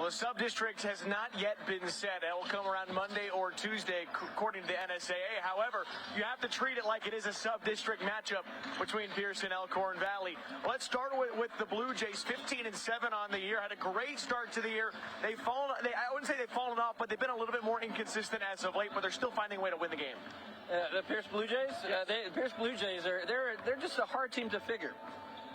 Well, the sub-district has not yet been set. It will come around Monday or Tuesday, according to the NSAA. However, you have to treat it like it is a sub-district matchup between Pierce and Elkhorn Valley. Let's start with the Blue Jays, 15-7 on the year. Had a great start to the year. I wouldn't say they've fallen off, but they've been a little bit more inconsistent as of late, but they're still finding a way to win the game. The Pierce Blue Jays? Yes. The Pierce Blue Jays, they're just a hard team to figure.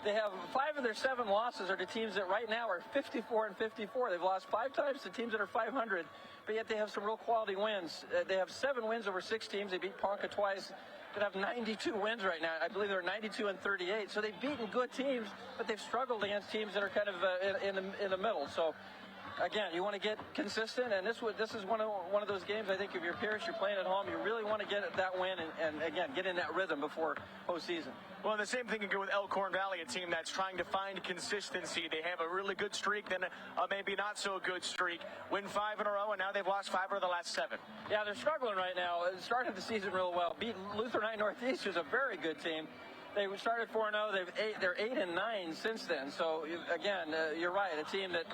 They have 5 of their 7 losses are to teams that right now are 54-54. They've lost 5 times to teams that are 500, but yet they have some real quality wins. They have 7 wins over 6 teams. They beat Ponca twice. They have 92 wins right now. I believe they're 92-38. So they've beaten good teams, but they've struggled against teams that are kind of in the middle. So again, you want to get consistent, and this is one of those games. I think if you're Pierce, you're playing at home, you really want to get that win and again get in that rhythm before postseason. Well, and the same thing can go with Elkhorn Valley, a team that's trying to find consistency. They have a really good streak, then a maybe not so good streak. Win 5 in a row, and now they've lost 5 of the last 7. Yeah, they're struggling right now. Started the season real well. Beat Luther Northeast, who's a very good team. They started 4-0. They're 8-9 since then. So again, you're right. A team that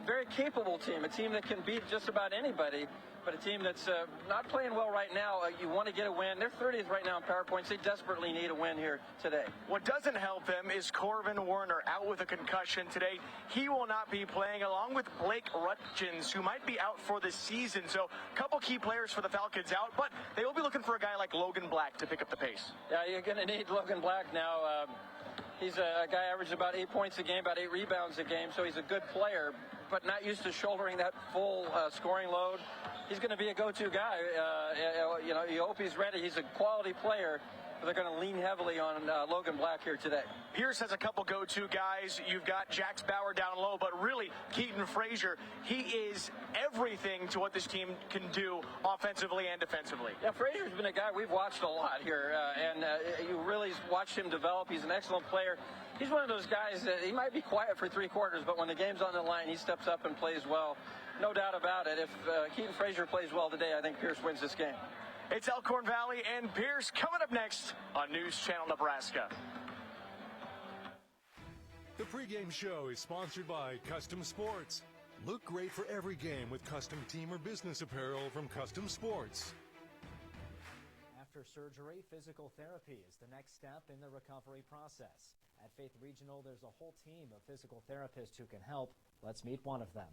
very capable team, a team that can beat just about anybody, but a team that's not playing well right now. You want to get a win. They're 30th right now in power points. They desperately need a win here today. What doesn't help them is Corvin Werner out with a concussion today. He will not be playing, along with Blake Rutgens, who might be out for the season. So a couple key players for the Falcons out, but they will be looking for a guy like Logan Black to pick up the pace. Yeah, you're going to need Logan Black now. He's a guy averaged about 8 points a game, about 8 rebounds a game, so he's a good player, but not used to shouldering that full scoring load. He's going to be a go-to guy. You hope he's ready. He's a quality player. But they're going to lean heavily on Logan Black here today. Pierce has a couple go-to guys. You've got Jax Bauer down low, but really Keaton Frazier, he is everything to what this team can do offensively and defensively. Yeah, Frazier's been a guy we've watched a lot here, and you really watched him develop. He's an excellent player. He's one of those guys that he might be quiet for 3 quarters, but when the game's on the line, he steps up and plays well. No doubt about it. If Keaton Frazier plays well today, I think Pierce wins this game. It's Elkhorn Valley and Pierce coming up next on News Channel Nebraska. The pregame show is sponsored by Custom Sports. Look great for every game with custom team or business apparel from Custom Sports. After surgery, physical therapy is the next step in the recovery process. At Faith Regional, there's a whole team of physical therapists who can help. Let's meet one of them.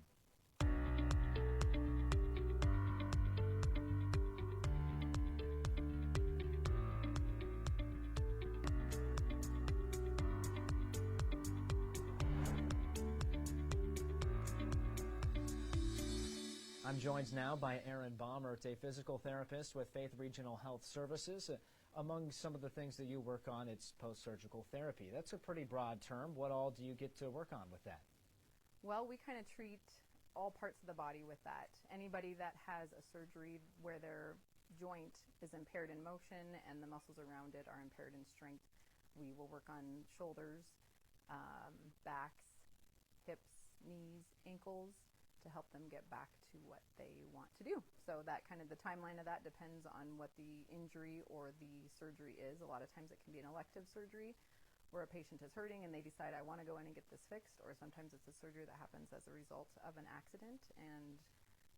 I'm joined now by Aaron Baumert, a physical therapist with Faith Regional Health Services. Among some of the things that you work on, it's post-surgical therapy. That's a pretty broad term. What all do you get to work on with that? Well, we kind of treat all parts of the body with that. Anybody that has a surgery where their joint is impaired in motion and the muscles around it are impaired in strength, we will work on shoulders, backs, hips, knees, ankles, to help them get back to what they want to do. So that kind of the timeline of that depends on what the injury or the surgery is. A lot of times it can be an elective surgery where a patient is hurting and they decide, I want to go in and get this fixed, or sometimes it's a surgery that happens as a result of an accident, and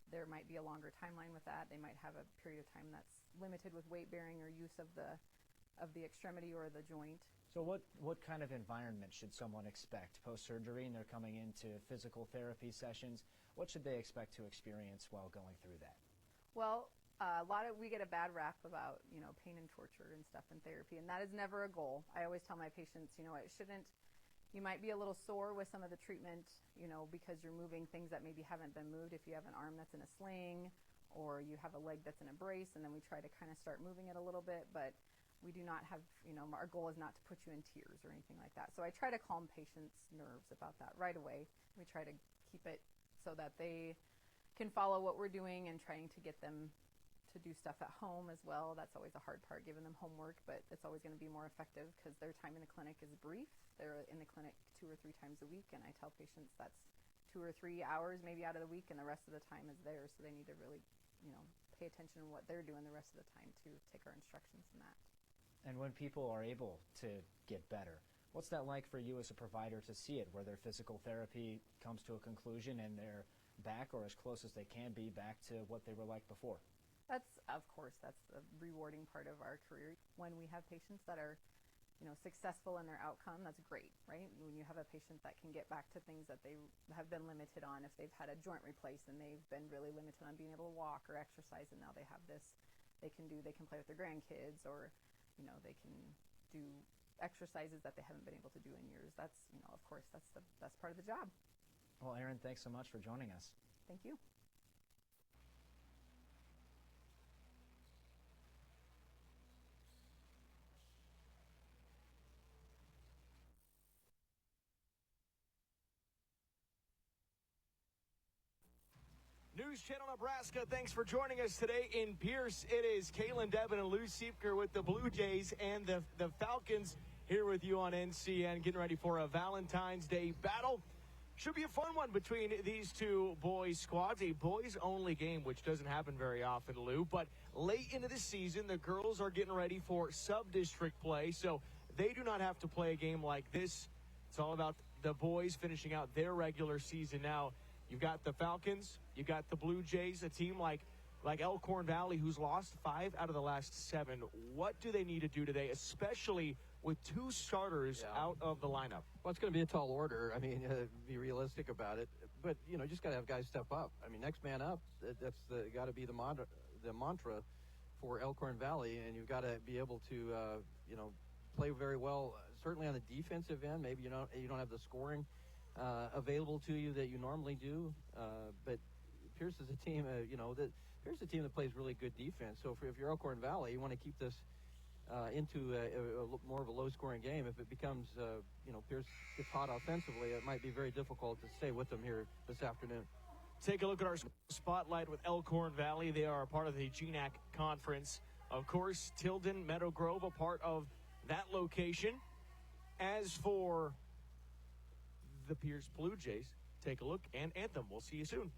there might be a longer timeline with that. They might have a period of time that's limited with weight bearing or use of the extremity or the joint. So what kind of environment should someone expect post-surgery and they're coming into physical therapy sessions? What should they expect to experience while going through that? Well, we get a bad rap about, pain and torture and stuff in therapy, and that is never a goal. I always tell my patients, you might be a little sore with some of the treatment, because you're moving things that maybe haven't been moved. If you have an arm that's in a sling or you have a leg that's in a brace, and then we try to kind of start moving it a little bit, but we do not have, our goal is not to put you in tears or anything like that. So I try to calm patients' nerves about that right away. We try to keep it so that they can follow what we're doing and trying to get them to do stuff at home as well. That's always a hard part, giving them homework, but it's always going to be more effective because their time in the clinic is brief. They're in the clinic 2 or 3 times a week, and I tell patients that's 2 or 3 hours maybe out of the week, and the rest of the time is theirs. So they need to really, pay attention to what they're doing the rest of the time to take our instructions from that. And when people are able to get better, What's that like for you as a provider to see it, where their physical therapy comes to a conclusion and they're back, or as close as they can be, back to what they were like before? Of course, that's the rewarding part of our career. When we have patients that are, successful in their outcome, that's great, right? When you have a patient that can get back to things that they have been limited on, if they've had a joint replaced and they've been really limited on being able to walk or exercise, and now they have this, they can play with their grandkids, or, they can do exercises that they haven't been able to do in years. That's, of course, that's the best part of the job. Well, Erin, thanks so much for joining us. Thank you. News Channel Nebraska, thanks for joining us today in Pierce. It is Kaylin Devin and Lou Siefker with the Blue Jays and the Falcons here with you on NCN, getting ready for a Valentine's Day battle. Should be a fun one between these two boys squads, a boys-only game, which doesn't happen very often, Lou. But late into the season, the girls are getting ready for sub-district play, so they do not have to play a game like this. It's all about the boys finishing out their regular season now. You've got the Falcons, you've got the Blue Jays, a team like Elkhorn Valley, who's lost 5 out of the last 7. What do they need to do today, especially with 2 starters out of the lineup? Well, it's going to be a tall order. I mean, be realistic about it. But, just got to have guys step up. I mean, next man up, that's got to be the mantra for Elkhorn Valley. And you've got to be able to, play very well, certainly on the defensive end. Maybe you don't have the scoring available to you that you normally do. But Pierce is a team, Pierce is a team that plays really good defense. So if you're Elkhorn Valley, you want to keep this into a more of a low-scoring game. If it becomes, Pierce gets hot offensively, it might be very difficult to stay with them here this afternoon. Take a look at our spotlight with Elkhorn Valley. They are a part of the GNAC conference. Of course, Tilden, Meadow Grove, a part of that location. As for the Pierce Blue Jays, take a look and anthem. We'll see you soon.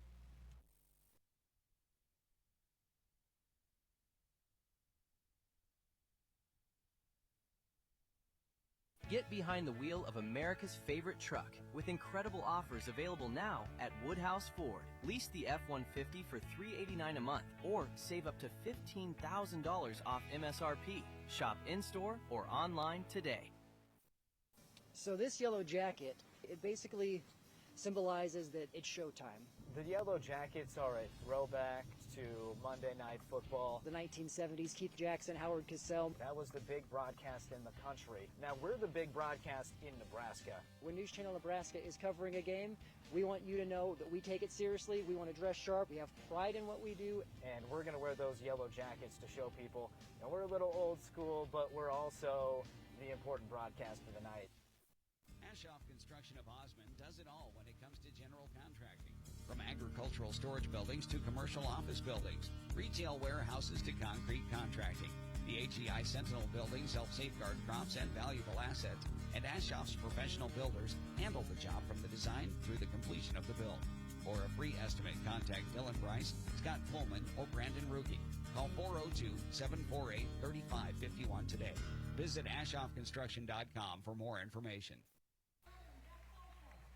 Get behind the wheel of America's favorite truck with incredible offers available now at Woodhouse Ford. Lease the F-150 for $389 a month or save up to $15,000 off MSRP. Shop in-store or online today. So this yellow jacket, it basically symbolizes that it's showtime. The Yellow Jackets are a throwback to Monday Night Football. The 1970s, Keith Jackson, Howard Cosell. That was the big broadcast in the country. Now we're the big broadcast in Nebraska. When News Channel Nebraska is covering a game, we want you to know that we take it seriously. We want to dress sharp. We have pride in what we do. And we're going to wear those yellow jackets to show people, we're a little old school, but we're also the important broadcast of the night. Ashoff Construction of Osmond does it all when it comes to general contracting. From agricultural storage buildings to commercial office buildings, retail warehouses to concrete contracting. The HEI Sentinel buildings help safeguard crops and valuable assets, and Ashoff's professional builders handle the job from the design through the completion of the build. For a free estimate, contact Dylan Price, Scott Pullman, or Brandon Ruge. Call 402-748-3551 today. Visit AshoffConstruction.com for more information.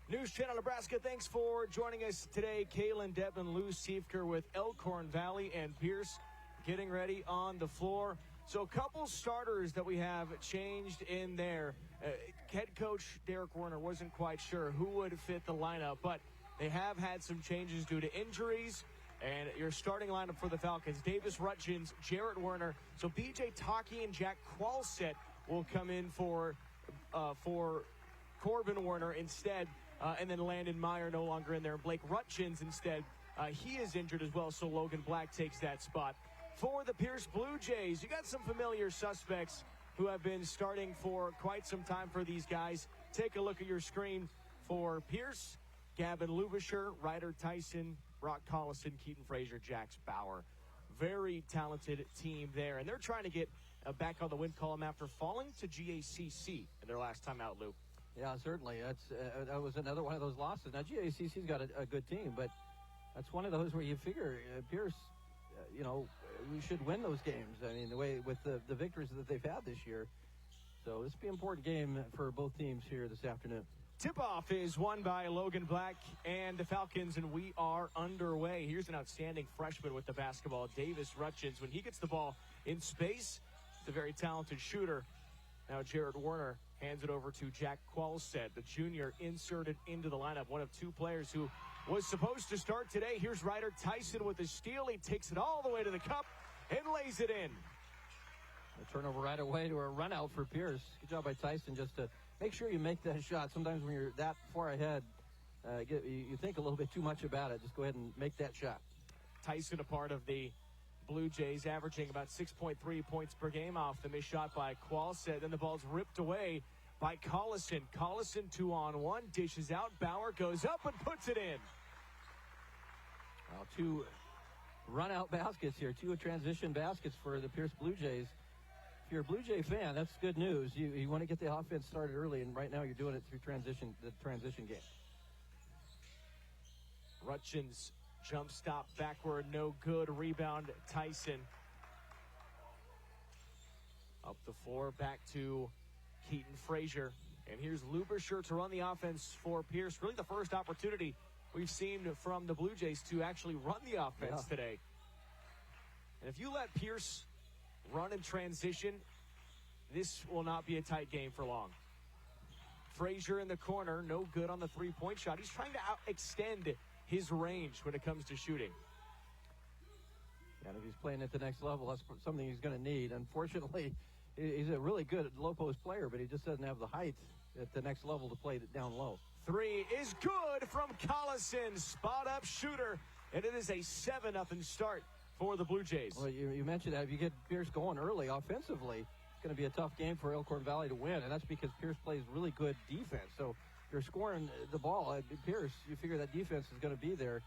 News Channel Nebraska, thanks for joining us today. Kaylin Devin, Lou Siefker with Elkhorn Valley and Pierce getting ready on the floor. So a couple starters that we have changed in there. Head coach Derek Werner wasn't quite sure who would fit the lineup, but they have had some changes due to injuries. And your starting lineup for the Falcons, Davis Rutchins, Jarrett Werner. So B.J. Taki and Jack Qualset will come in for Corbin Werner instead. And then Landon Meyer no longer in there. Blake Rutchins instead. He is injured as well, so Logan Black takes that spot. For the Pierce Blue Jays, you got some familiar suspects who have been starting for quite some time for these guys. Take a look at your screen for Pierce, Gavin Lubisher, Ryder Tyson, Brock Collison, Keaton Frazier, Jax Bauer. Very talented team there, and they're trying to get back on the win column after falling to GACC in their last time out, Lou. Yeah, certainly. That was another one of those losses. Now, GACC's got a good team, but that's one of those where you figure Pierce, we should win those games. I mean, the way with the victories that they've had this year. So this will be an important game for both teams here this afternoon. Tip-off is won by Logan Black and the Falcons, and we are underway. Here's an outstanding freshman with the basketball, Davis Rutchins. When he gets the ball in space, he's a very talented shooter. Now Jared Werner hands it over to Jack Qualstead, the junior inserted into the lineup, one of two players who was supposed to start today. Here's Ryder Tyson with a steal. He takes it all the way to the cup and lays it in. A turnover right away to a run out for Pierce. Good job by Tyson just to make sure you make that shot. Sometimes when you're that far ahead, you think a little bit too much about it. Just go ahead and make that shot. Tyson, a part of the Blue Jays, averaging about 6.3 points per game off the missed shot by Qualstead. Then the ball's ripped away by Collison. Collison 2-on-1, dishes out. Bauer goes up and puts it in. Well, two run-out baskets here, two transition baskets for the Pierce Blue Jays. If you're a Blue Jay fan, that's good news. You want to get the offense started early, and right now you're doing it through the transition game. Rutchins jump stop backward, no good. Rebound, Tyson. Up the floor, back to Keaton Frazier. And here's Luberscher to run the offense for Pierce. Really the first opportunity we've seen from the Blue Jays to actually run the offense today. And if you let Pierce run in transition, this will not be a tight game for long. Frazier in the corner, no good on the three-point shot. He's trying to extend his range when it comes to shooting. And if he's playing at the next level, that's something he's going to need. Unfortunately, he's a really good low-post player, but he just doesn't have the height at the next level to play it down low. Three is good from Collison. Spot-up shooter, and it is a 7-0 start for the Blue Jays. Well, you mentioned that if you get Pierce going early offensively, it's going to be a tough game for Elkhorn Valley to win, and that's because Pierce plays really good defense. So if you're scoring the ball at Pierce, you figure that defense is going to be there,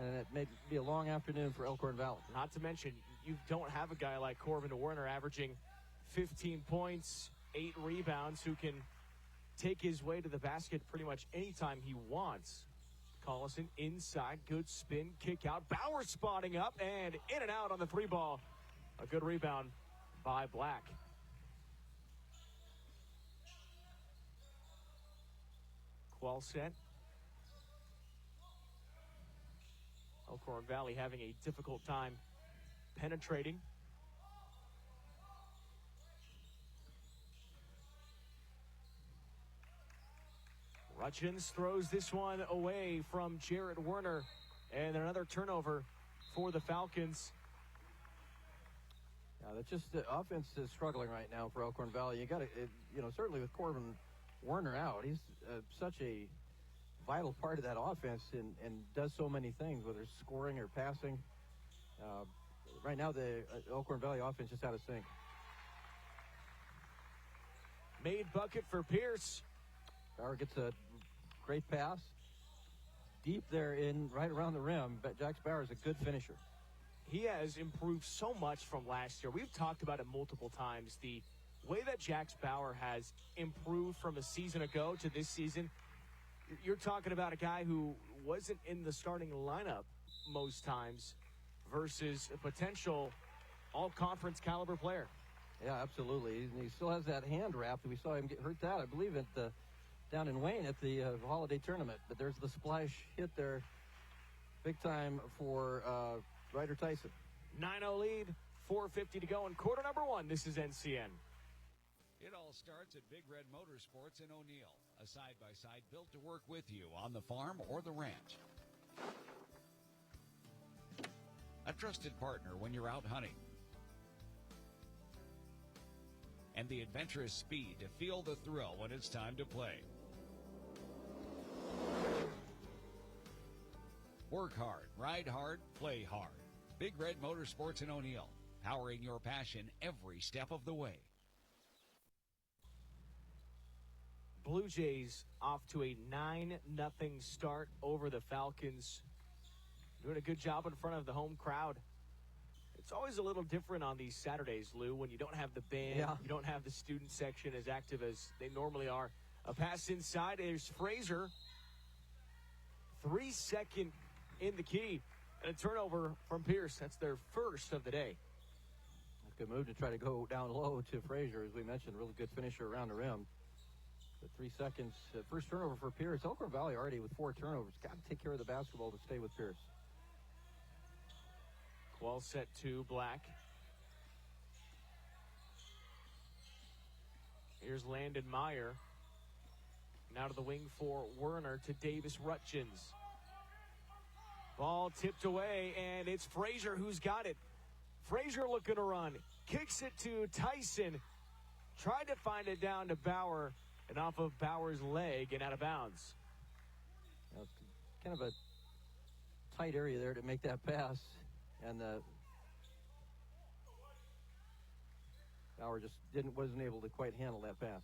and it may be a long afternoon for Elkhorn Valley. Not to mention, you don't have a guy like Corbin Werner averaging 15 points, 8 rebounds, who can take his way to the basket pretty much anytime he wants. Collison inside, good spin, kick out. Bauer spotting up and in and out on the three ball. A good rebound by Black. Qualstead. Elkhorn Valley having a difficult time penetrating. Rutchins throws this one away from Jared Werner, and another turnover for the Falcons. Yeah, that's just the offense is struggling right now for Elkhorn Valley. You got to, certainly with Corbin Werner out, he's such a vital part of that offense and does so many things, whether it's scoring or passing. Right now, the Elkhorn Valley offense just out of sync. Made bucket for Pierce. Bauer gets a great pass. Deep there right around the rim, but Jax Bauer is a good finisher. He has improved so much from last year. We've talked about it multiple times. The way that Jax Bauer has improved from a season ago to this season, you're talking about a guy who wasn't in the starting lineup most times versus a potential all-conference caliber player. Yeah, absolutely. He still has that hand wrap. We saw him get hurt that, I believe, down in Wayne at the holiday tournament. But there's the splash hit there big time for Ryder Tyson. 9-0 lead, 4:50 to go in quarter number one. This is NCN. It all starts at Big Red Motorsports in O'Neill. A side-by-side built to work with you on the farm or the ranch. A trusted partner when you're out hunting. And the adventurous speed to feel the thrill when it's time to play. Work hard, ride hard, play hard. Big Red Motorsports in O'Neill, powering your passion every step of the way. Blue Jays off to a 9-0 start over the Falcons. Doing a good job in front of the home crowd. It's always a little different on these Saturdays, Lou, when you don't have the band, you don't have the student section as active as they normally are. A pass inside, there's Frazier. 3-second in the key. And a turnover from Pierce. That's their first of the day. Good move to try to go down low to Frazier, as we mentioned. Really good finisher around the rim. The 3 seconds. First turnover for Pierce. Elkhorn Valley already with 4 turnovers. Got to take care of the basketball to stay with Pierce. Well set to Black. Here's Landon Meyer. Now to the wing for Werner, to Davis Rutchins. Ball tipped away, and it's Frazier who's got it. Frazier looking to run. Kicks it to Tyson. Tried to find it down to Bauer, and off of Bauer's leg and out of bounds. Now, it's kind of a tight area there to make that pass, and Bauer just wasn't able to quite handle that pass.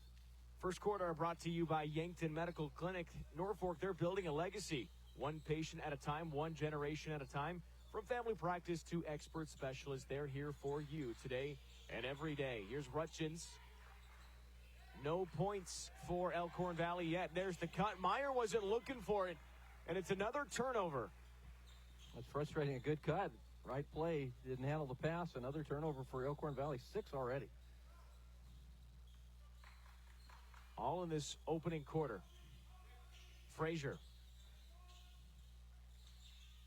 First quarter brought to you by Yankton Medical Clinic. Norfolk, they're building a legacy. One patient at a time, one generation at a time. From family practice to expert specialists, they're here for you today and every day. Here's Rutchins. No points for Elkhorn Valley yet. There's the cut. Meyer wasn't looking for it, and it's another turnover. That's frustrating. A good cut. Right play. Didn't handle the pass. Another turnover for Elkhorn Valley. 6 already. All in this opening quarter. Frazier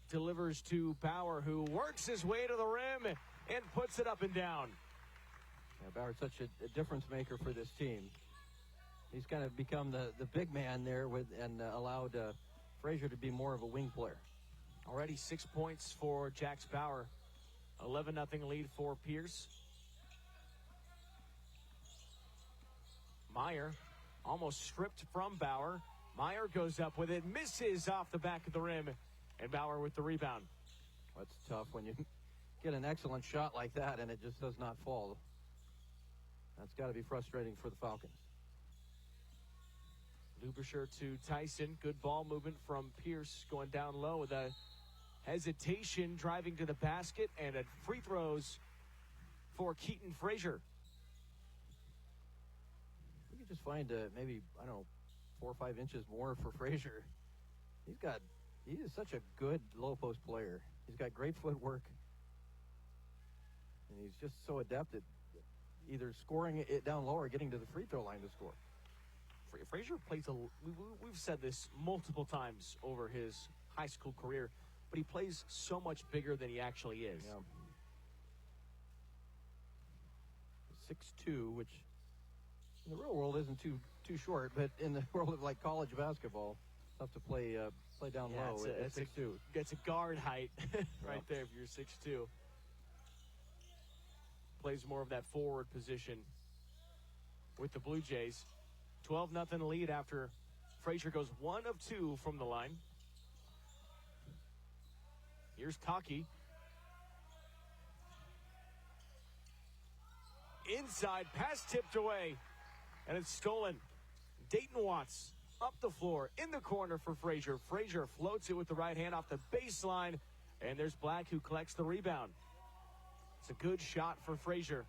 delivers to Bauer, who works his way to the rim and puts it up and down. Yeah, Bauer's such a difference maker for this team. He's kind of become the big man there and allowed Frazier to be more of a wing player. Already 6 points for Jax Bauer. 11-0 lead for Pierce. Meyer almost stripped from Bauer. Meyer goes up with it, misses off the back of the rim, and Bauer with the rebound. That's tough when you get an excellent shot like that and it just does not fall. That's got to be frustrating for the Falcons. Lubisher to Tyson. Good ball movement from Pierce, going down low with a hesitation, driving to the basket, and a free throws for Keaton Frazier. We could just find maybe, 4 or 5 inches more for Frazier. He is such a good low post player. He's got great footwork, and he's just so adept at either scoring it down low or getting to the free throw line to score. Frazier plays we've said this multiple times over his high school career, but he plays so much bigger than he actually is. Yeah. 6'2", which in the real world isn't too short, but in the world of like college basketball, tough to play down low at 6'2". It's a guard height right there if you're 6'2". Plays more of that forward position with the Blue Jays. 12-0 lead after Frazier goes 1 of 2 from the line. Here's Taki. Inside, pass tipped away, and it's stolen. Dayton Watts up the floor, in the corner for Frazier. Frazier floats it with the right hand off the baseline, and there's Black who collects the rebound. It's a good shot for Frazier.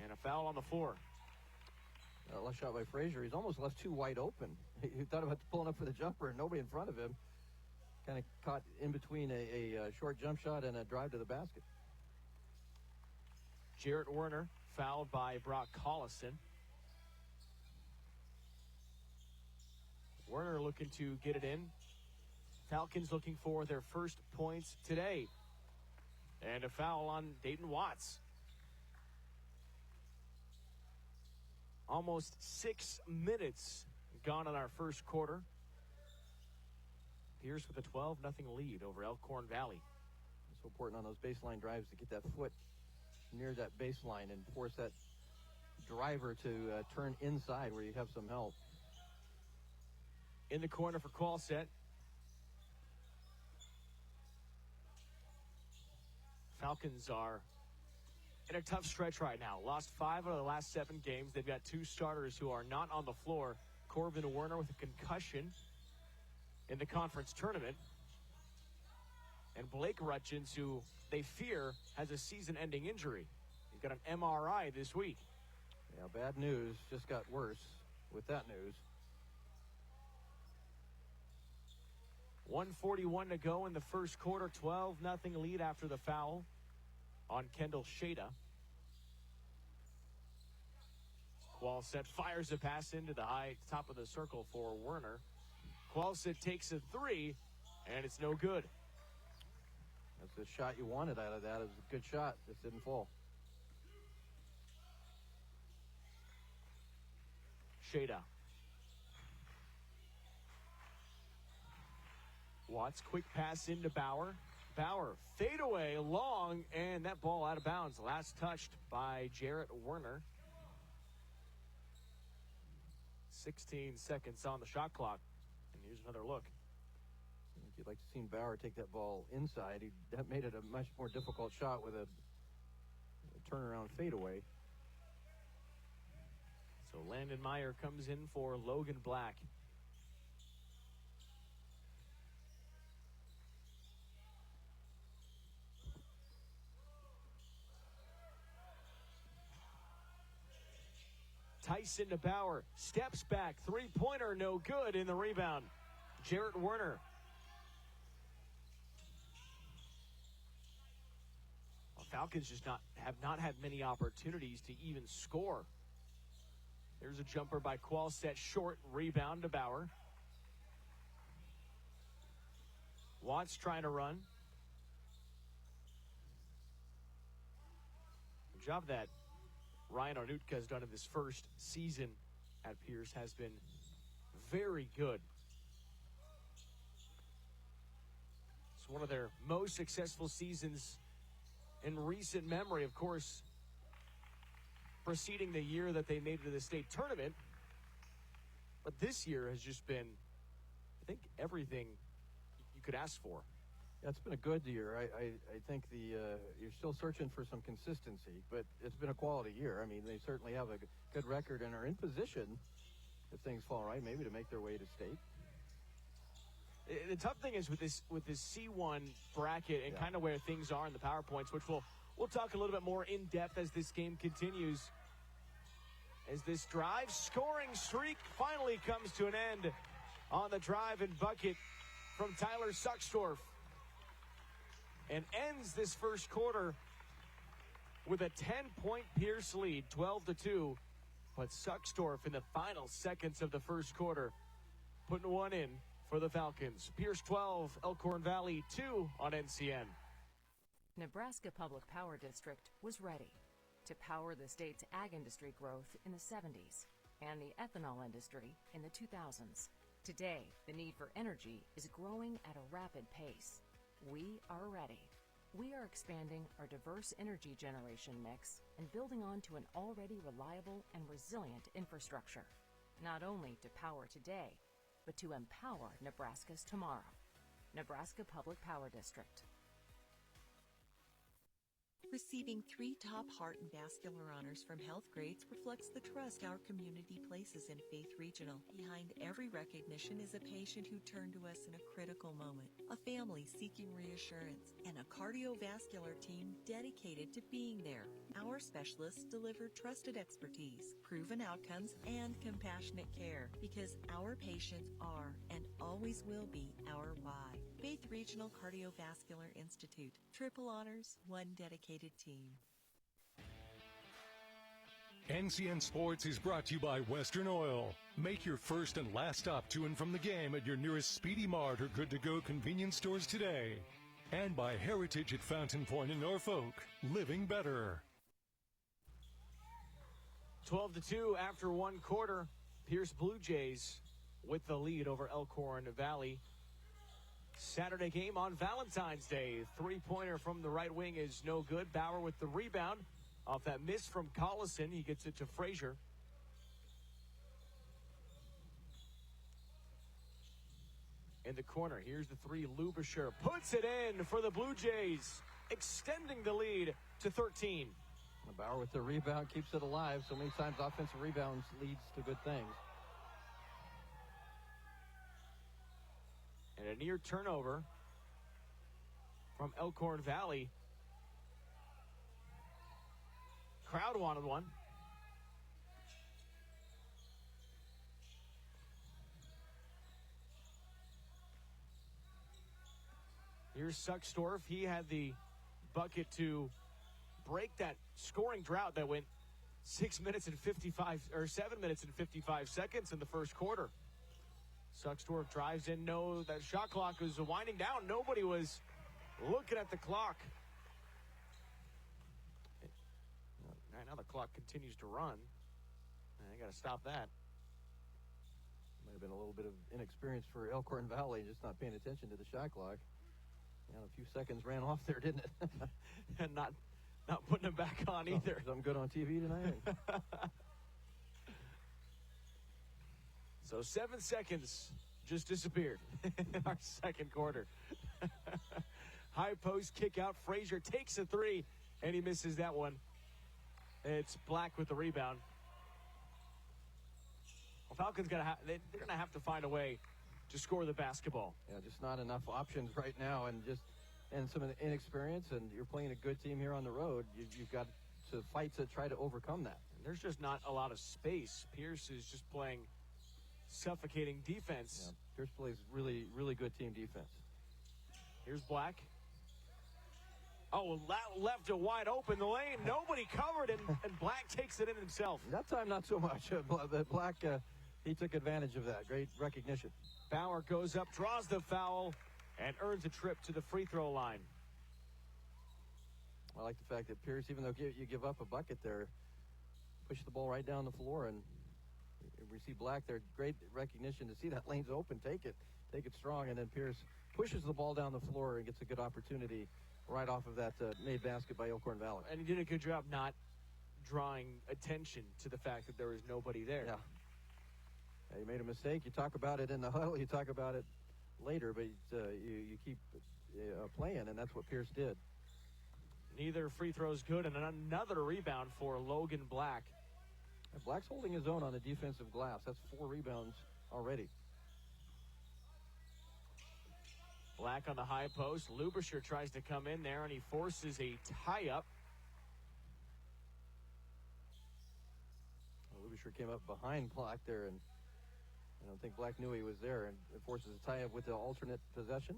And a foul on the floor. Left shot by Frazier. He's almost left 2 wide open. He thought about pulling up for the jumper, and nobody in front of him. Kind of caught in between a short jump shot and a drive to the basket. Jarrett Werner fouled by Brock Collison. Werner looking to get it in. Falcons looking for their first points today. And a foul on Dayton Watts. Almost 6 minutes gone in our first quarter. Pierce with a 12-0 lead over Elkhorn Valley. It's so important on those baseline drives to get that foot near that baseline and force that driver to turn inside where you have some help. In the corner for Qualset. Falcons are in a tough stretch right now. Lost 5 out of the last 7 games. They've got 2 starters who are not on the floor. Corbin Werner with a concussion in the conference tournament. And Blake Rutchins, who they fear has a season-ending injury. He's got an MRI this week. Yeah, bad news. Just got worse with that news. 1:41 to go in the first quarter. 12-0 lead after the foul on Kendall Shada. Qualset fires a pass into the high top of the circle for Werner. Qualset takes a three, and it's no good. That's the shot you wanted out of that. It was a good shot. Just didn't fall. Shada. Watts, quick pass into Bauer. Bauer, fadeaway, long, and that ball out of bounds. Last touched by Jarrett Werner. 16 seconds on the shot clock. And here's another look. I think you'd like to see Bauer take that ball inside. That made it a much more difficult shot with a turnaround fadeaway. So Landon Meyer comes in for Logan Black. Tyson to Bauer, steps back, three-pointer, no good. In the rebound, Jarrett Werner. Well, Falcons just have not had many opportunities to even score. There's a jumper by Qualset, short, rebound to Bauer. Watts trying to run. The job that Ryan Onutka has done in this first season at Pierce has been very good. It's one of their most successful seasons in recent memory, of course, preceding the year that they made it to the state tournament. But this year has just been, I think, everything you could ask for. Yeah, it's been a good year. I think you're still searching for some consistency, but it's been a quality year. I mean, they certainly have a good record and are in position, if things fall right, maybe to make their way to state. The tough thing is with this C1 bracket and kind of where things are in the PowerPoints, which we'll talk a little bit more in depth as this game continues. As this drive scoring streak finally comes to an end on the drive and bucket from Tyler Sucksdorf. And ends this first quarter with a 10-point Pierce lead, 12-2. But Sucksdorf in the final seconds of the first quarter putting one in for the Falcons. Pierce 12, Elkhorn Valley 2 on NCN. Nebraska Public Power District was ready to power the state's ag industry growth in the 70s and the ethanol industry in the 2000s. Today, the need for energy is growing at a rapid pace. We are ready. We are expanding our diverse energy generation mix and building on to an already reliable and resilient infrastructure, not only to power today, but to empower Nebraska's tomorrow. Nebraska Public Power District. Receiving 3 top heart and vascular honors from Health Grades reflects the trust our community places in Faith Regional. Behind every recognition is a patient who turned to us in a critical moment, a family seeking reassurance, and a cardiovascular team dedicated to being there. Our specialists deliver trusted expertise, proven outcomes, and compassionate care because our patients are and always will be our why. Faith Regional Cardiovascular Institute. Triple honors, one dedicated team. NCN Sports is brought to you by Western Oil. Make your first and last stop to and from the game at your nearest Speedy Mart or good-to-go convenience stores today. And by Heritage at Fountain Point in Norfolk. Living better. 12-2 after one quarter. Pierce Blue Jays with the lead over Elkhorn Valley. Saturday game on Valentine's Day. Three-pointer from the right wing is no good. Bauer with the rebound off that miss from Collison. He gets it to Frazier. In the corner, here's the three. Lubischer puts it in for the Blue Jays, extending the lead to 13. Bauer with the rebound keeps it alive. So many times offensive rebounds leads to good things. And a near turnover from Elkhorn Valley. Crowd wanted one. Here's Suckstorf. He had the bucket to break that scoring drought that went 7 minutes and 55 seconds in the first quarter. Suckstorf drives in. No, that shot clock was winding down. Nobody was looking at the clock. Right now the clock continues to run. I got to stop that. Might have been a little bit of inexperience for Elkhorn Valley, just not paying attention to the shot clock. And a few seconds ran off there, didn't it? And not putting it back on either. Something good on TV tonight? So 7 seconds just disappeared in our second quarter. High post kick out. Frazier takes a three, and he misses that one. It's Black with the rebound. Well, Falcons they're going to have to find a way to score the basketball. Yeah, just not enough options right now, and some inexperience, and you're playing a good team here on the road. You've got to fight to try to overcome that. And there's just not a lot of space. Pierce is just playing suffocating defense. Yeah, Pierce plays really, really good team defense. Here's Black. Oh, left it wide open the lane. Nobody covered, and Black takes it in himself. That time, not so much. Black, he took advantage of that. Great recognition. Bauer goes up, draws the foul, and earns a trip to the free throw line. I like the fact that Pierce, even though you give up a bucket there, push the ball right down the floor, and we see Black there. Great recognition to see that lane's open. Take it strong, and then Pierce pushes the ball down the floor and gets a good opportunity right off of that made basket by Elkhorn Valley. And he did a good job not drawing attention to the fact that there was nobody there. Yeah. You made a mistake. You talk about it in the huddle. You talk about it later, but you keep playing, and that's what Pierce did. Neither free throw is good, and another rebound for Logan Black. And Black's holding his own on the defensive glass. That's 4 rebounds already. Black on the high post. Lubischer tries to come in there, and he forces a tie-up. Lubischer came up behind Black there, and I don't think Black knew he was there, and it forces a tie-up with the alternating possession.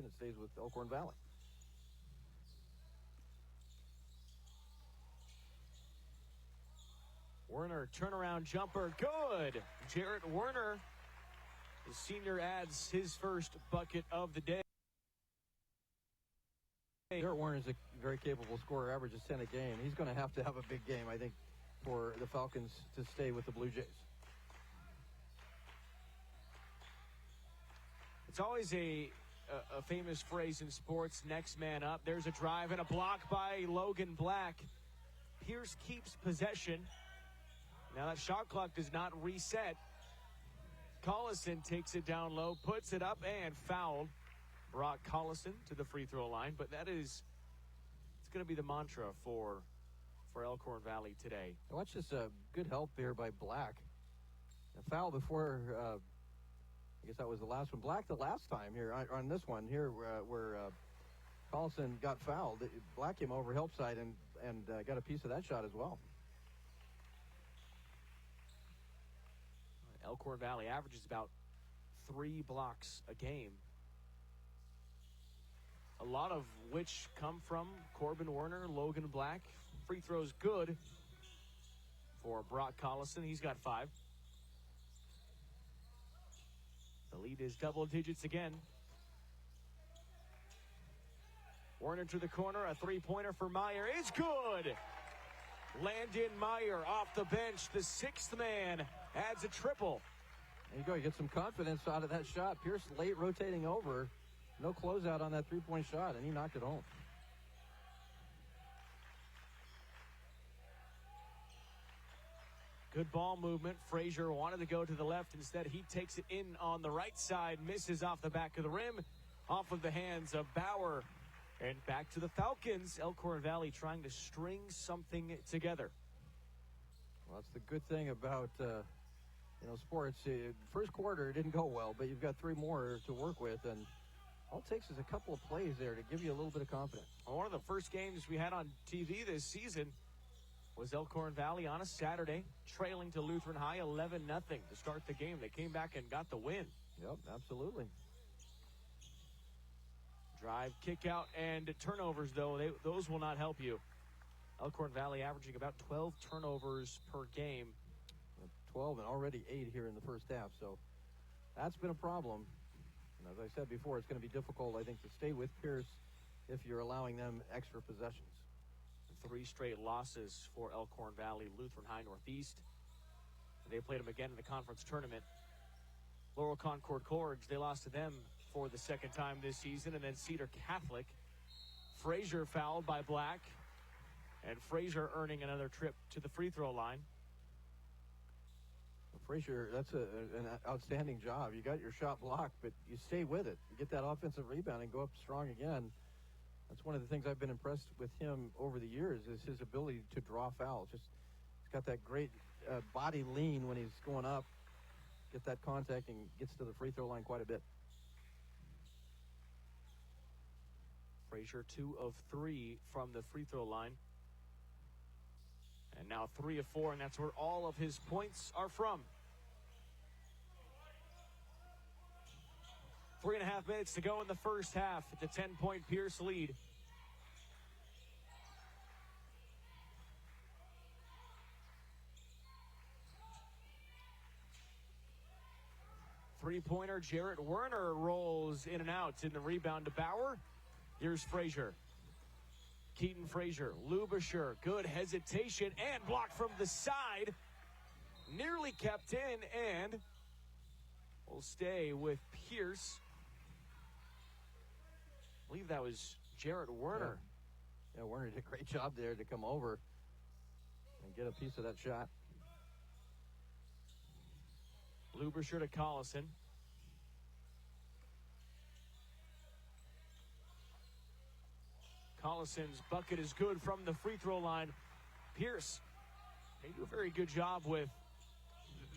It stays with Elkhorn Valley. Werner, turnaround jumper, good. Jarrett Werner, the senior, adds his first bucket of the day. Jarrett Werner is a very capable scorer, averages 10 a game. He's going to have a big game, I think, for the Falcons to stay with the Blue Jays. It's always a famous phrase in sports, next man up. There's a drive and a block by Logan Black. Pierce keeps possession. Now that shot clock does not reset. Collison takes it down low, puts it up, and fouled. Brock Collison to the free throw line, but it's going to be the mantra for Elkhorn Valley today. Watch this good help here by Black. A foul before, I guess that was the last one. Black the last time here on this one here where Collison got fouled. Black came over help side and got a piece of that shot as well. Elkhorn Valley averages about 3 blocks a game, a lot of which come from Corbin Werner, Logan Black. Free throws good for Brock Collison. He's got 5. The lead is double digits again. Werner to the corner, a 3-pointer for Meyer is good. Landon Meyer off the bench, the 6th man, adds a triple. There you go. You get some confidence out of that shot. Pierce late rotating over. No closeout on that 3-point shot, and he knocked it home. Good ball movement. Frazier wanted to go to the left. Instead, he takes it in on the right side, misses off the back of the rim, off of the hands of Bauer. And back to the Falcons. Elkhorn Valley trying to string something together. Well, that's the good thing about sports. First quarter didn't go well, but you've got 3 more to work with, and all it takes is a couple of plays there to give you a little bit of confidence. One of the first games we had on TV this season was Elkhorn Valley on a Saturday, trailing to Lutheran High 11-0 to start the game. They came back and got the win. Yep, absolutely. Drive, kick out, and turnovers, though, those will not help you. Elkhorn Valley averaging about 12 turnovers per game. 12 and already 8 here in the first half, so that's been a problem. And as I said before, it's going to be difficult, I think, to stay with Pierce if you're allowing them extra possessions. 3 straight losses for Elkhorn Valley, Lutheran High Northeast. They played them again in the conference tournament. Laurel Concord Cords, they lost to them for the second time this season, and then Cedar Catholic. Frazier fouled by Black, and Frazier earning another trip to the free throw line. Frazier, that's an outstanding job. You got your shot blocked, but you stay with it. You get that offensive rebound and go up strong again. That's one of the things I've been impressed with him over the years is his ability to draw fouls. He's got that great body lean when he's going up, get that contact, and gets to the free throw line quite a bit. Frazier 2 of 3 from the free throw line. And now 3 of 4, and that's where all of his points are from. 3.5 minutes to go in the first half. It's a 10-point Pierce lead. Three-pointer, Jarrett Werner rolls in and out. In the rebound to Bauer. Here's Frazier. Keaton Frazier, Lubisher, good hesitation and blocked from the side. Nearly kept in, and will stay with Pierce. I believe that was Jarrett Werner. Yeah, Werner did a great job there to come over and get a piece of that shot. Lubisher to Collison. Collison's bucket is good from the free throw line. Pierce, they do a very good job with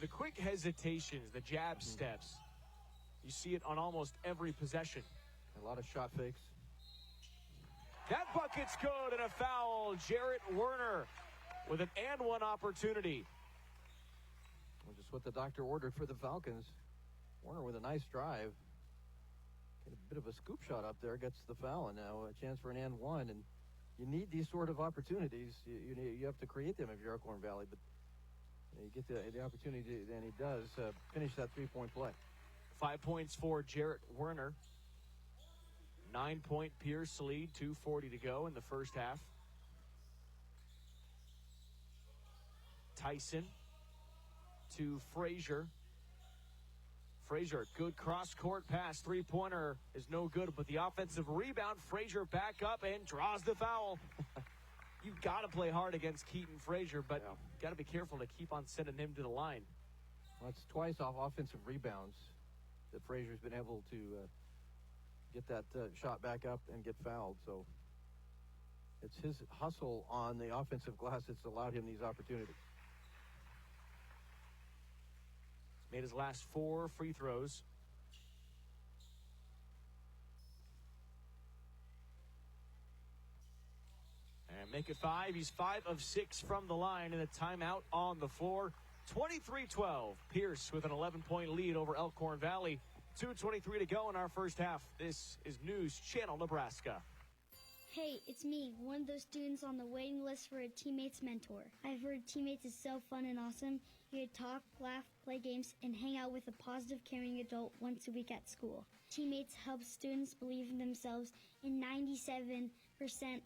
the quick hesitations, the jab steps. You see it on almost every possession. A lot of shot fakes. That bucket's good, and a foul. Jarrett Werner with an and one opportunity. Well, just what the doctor ordered for the Falcons. Werner with a nice drive. Get a bit of a scoop shot up there, gets the foul, and now a chance for an and one. And you need these sort of opportunities. You have to create them if you're Elkhorn Valley, but you get the opportunity, and he does finish that three-point play. 5 points for Jarrett Werner. 9-point Pierce lead, 2:40 to go in the first half. Tyson to Frazier. Frazier, good cross-court pass. Three-pointer is no good, but the offensive rebound, Frazier back up and draws the foul. You've got to play hard against Keaton Frazier, but got to be careful to keep on sending him to the line. Well, it's twice off offensive rebounds that Frazier's been able to get that shot back up and get fouled. So it's his hustle on the offensive glass that's allowed him these opportunities. Made his last 4 free throws. And make it 5. He's 5 of 6 from the line, and a timeout on the floor. 23-12. Pierce with an 11-point lead over Elkhorn Valley. 2:23 to go in our first half. This is News Channel Nebraska. Hey, it's me, one of those students on the waiting list for a Teammates mentor. I've heard Teammates is so fun and awesome. You get to talk, laugh, play games, and hang out with a positive, caring adult once a week at school. Teammates helps students believe in themselves, and 97%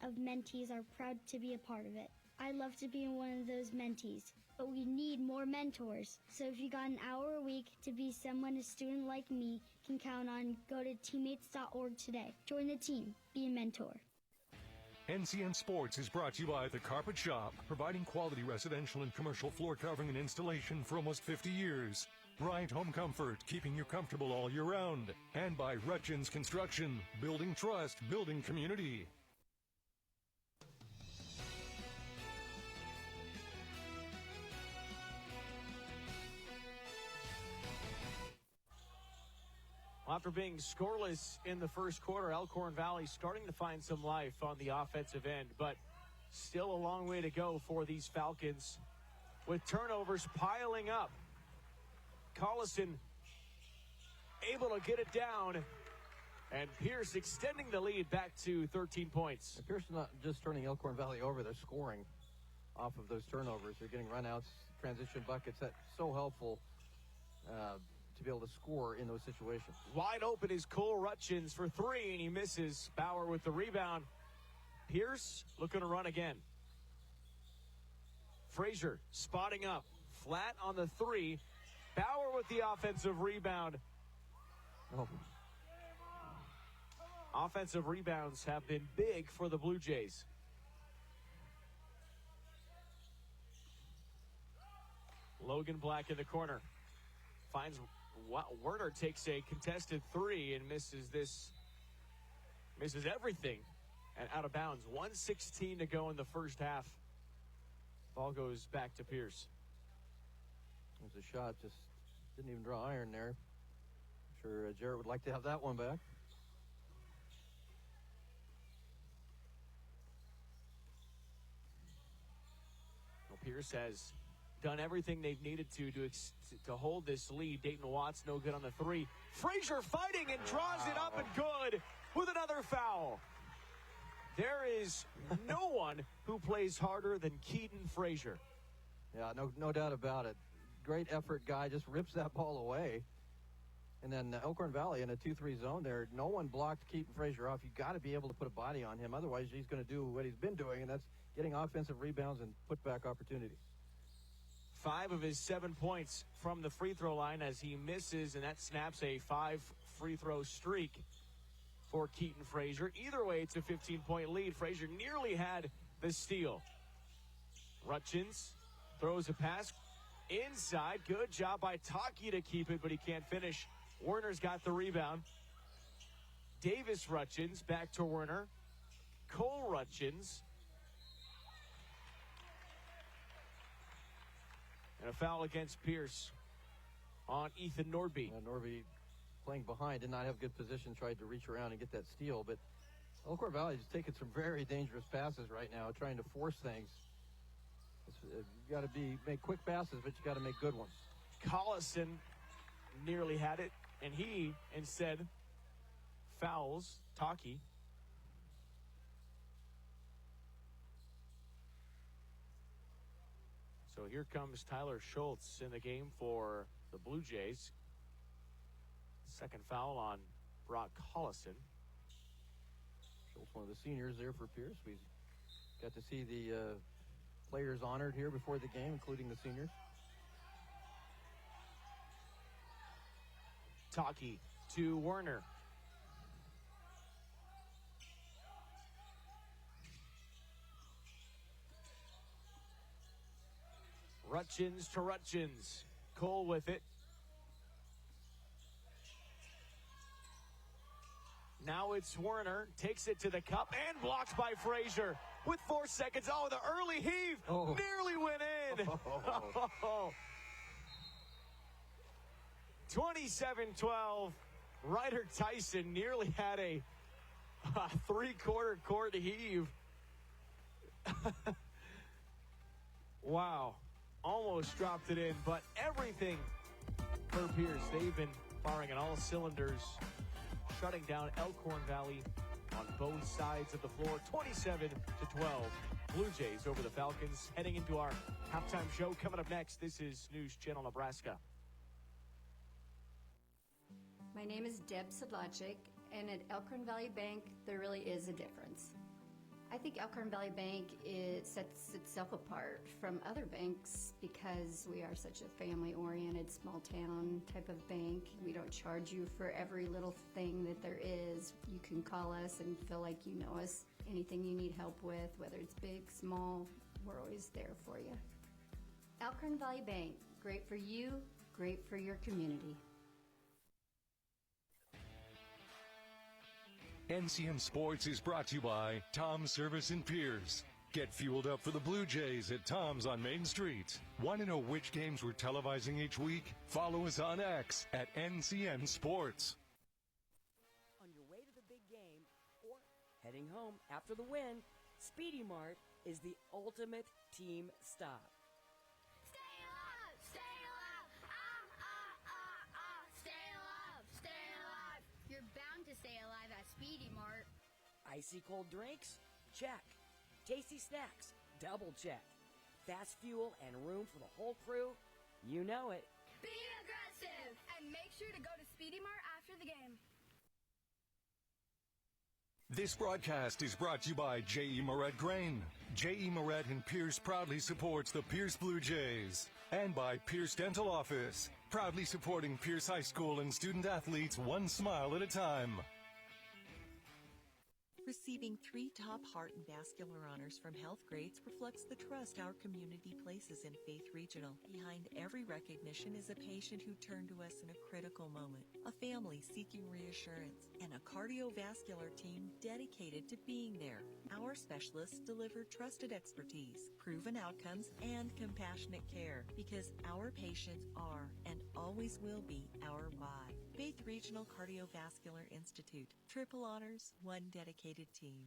of mentees are proud to be a part of it. I'd love to be one of those mentees, but we need more mentors. So if you got an hour a week to be someone a student like me can count on, go to teammates.org today. Join the team. Be a mentor. NCN Sports is brought to you by The Carpet Shop, providing quality residential and commercial floor covering and installation for almost 50 years. Bryant Home Comfort, keeping you comfortable all year round. And by Rutchins Construction, building trust, building community. Well, after being scoreless in the first quarter, Elkhorn Valley starting to find some life on the offensive end, but still a long way to go for these Falcons with turnovers piling up. Collison able to get it down, And Pierce extending the lead back to 13 points. And Pierce is not just turning Elkhorn Valley over, they're scoring off of those turnovers. They're getting runouts, transition buckets. That's so helpful to be able to score in those situations. Wide open is Cole Rutchins for three, and he misses. Bauer with the rebound. Pierce looking to run again. Frazier spotting up. Flat on the three. Bauer with the offensive rebound. Oh. Offensive rebounds have been big for the Blue Jays. Logan Black in the corner. Finds Werner, takes a contested three and misses everything and out of bounds. 1:16 to go in the first half. Ball goes back to Pierce. There's a shot, just didn't even draw iron there. I'm sure Jarrett would like to have that one back. Well, Pierce has done everything they've needed to hold this lead. Dayton Watts no good on the three. Frazier fighting and draws it up and good with another foul. There is no one who plays harder than Keaton Frazier. Yeah, no doubt about it. Great effort guy, just rips that ball away. And then Elkhorn Valley in a 2-3 zone there, no one blocked Keaton Frazier off. You got to be able to put a body on him. Otherwise, he's going to do what he's been doing, and that's getting offensive rebounds and putback opportunities. 5 of his 7 points from the free throw line as he misses, and that snaps a 5 free throw streak for Keaton Frazier. Either way, it's a 15-point lead. Frazier nearly had the steal. Rutchins throws a pass inside. Good job by Taki to keep it, but he can't finish. Werner's got the rebound. Davis Rutchins back to Werner. Cole Rutchins. And a foul against Pierce on Ethan Nordby. Nordby playing behind, did not have good position, tried to reach around and get that steal. But Elkhorn Valley is taking some very dangerous passes right now, trying to force things. You got to make quick passes, but you got to make good ones. Collison nearly had it, and he instead fouls Taki. So here comes Tyler Schultz in the game for the Blue Jays. Second foul on Brock Collison. Schultz, one of the seniors there for Pierce. We got to see the players honored here before the game, including the seniors. Taki to Werner. Rutchins to Rutchins. Cole with it. Now it's Werner. Takes it to the cup and blocked by Frazier. With 4 seconds. Oh, the early heave. Oh. Nearly went in. Oh. 27-12. Ryder Tyson nearly had a 3/4 court heave. Wow. Almost dropped it in, but everything for Pierce. They've been firing on all cylinders, shutting down Elkhorn Valley on both sides of the floor. 27-12. Blue Jays over the Falcons. Heading into our halftime show. Coming up next, this is News Channel Nebraska. My name is Deb Sedlacek, and at Elkhorn Valley Bank, there really is a difference. I think Elkhorn Valley Bank sets itself apart from other banks because we are such a family-oriented, small-town type of bank. We don't charge you for every little thing that there is. You can call us and feel like you know us. Anything you need help with, whether it's big, small, we're always there for you. Elkhorn Valley Bank, great for you, great for your community. NCN Sports is brought to you by Tom's Service in Pierce. Get fueled up for the Blue Jays at Tom's on Main Street. Want to know which games we're televising each week? Follow us on X at NCN Sports. On your way to the big game or heading home after the win, Speedy Mart is the ultimate team stop. Stay alive! Stay alive! Stay alive! Stay alive! You're bound to stay alive at Speedy Mart. Icy cold drinks? Check. Tasty snacks? Double check. Fast fuel and room for the whole crew? You know it. Be aggressive! And make sure to go to Speedy Mart after the game. This broadcast is brought to you by J.E. Moret Grain. J.E. Moret in Pierce proudly supports the Pierce Blue Jays. And by Pierce Dental Office, proudly supporting Pierce High School and student athletes one smile at a time. Receiving 3 top heart and vascular honors from Health Grades reflects the trust our community places in Faith Regional. Behind every recognition is a patient who turned to us in a critical moment, a family seeking reassurance, and a cardiovascular team dedicated to being there. Our specialists deliver trusted expertise, proven outcomes, and compassionate care because our patients are and always will be our why. Faith Regional Cardiovascular Institute. Triple honors, one dedicated team.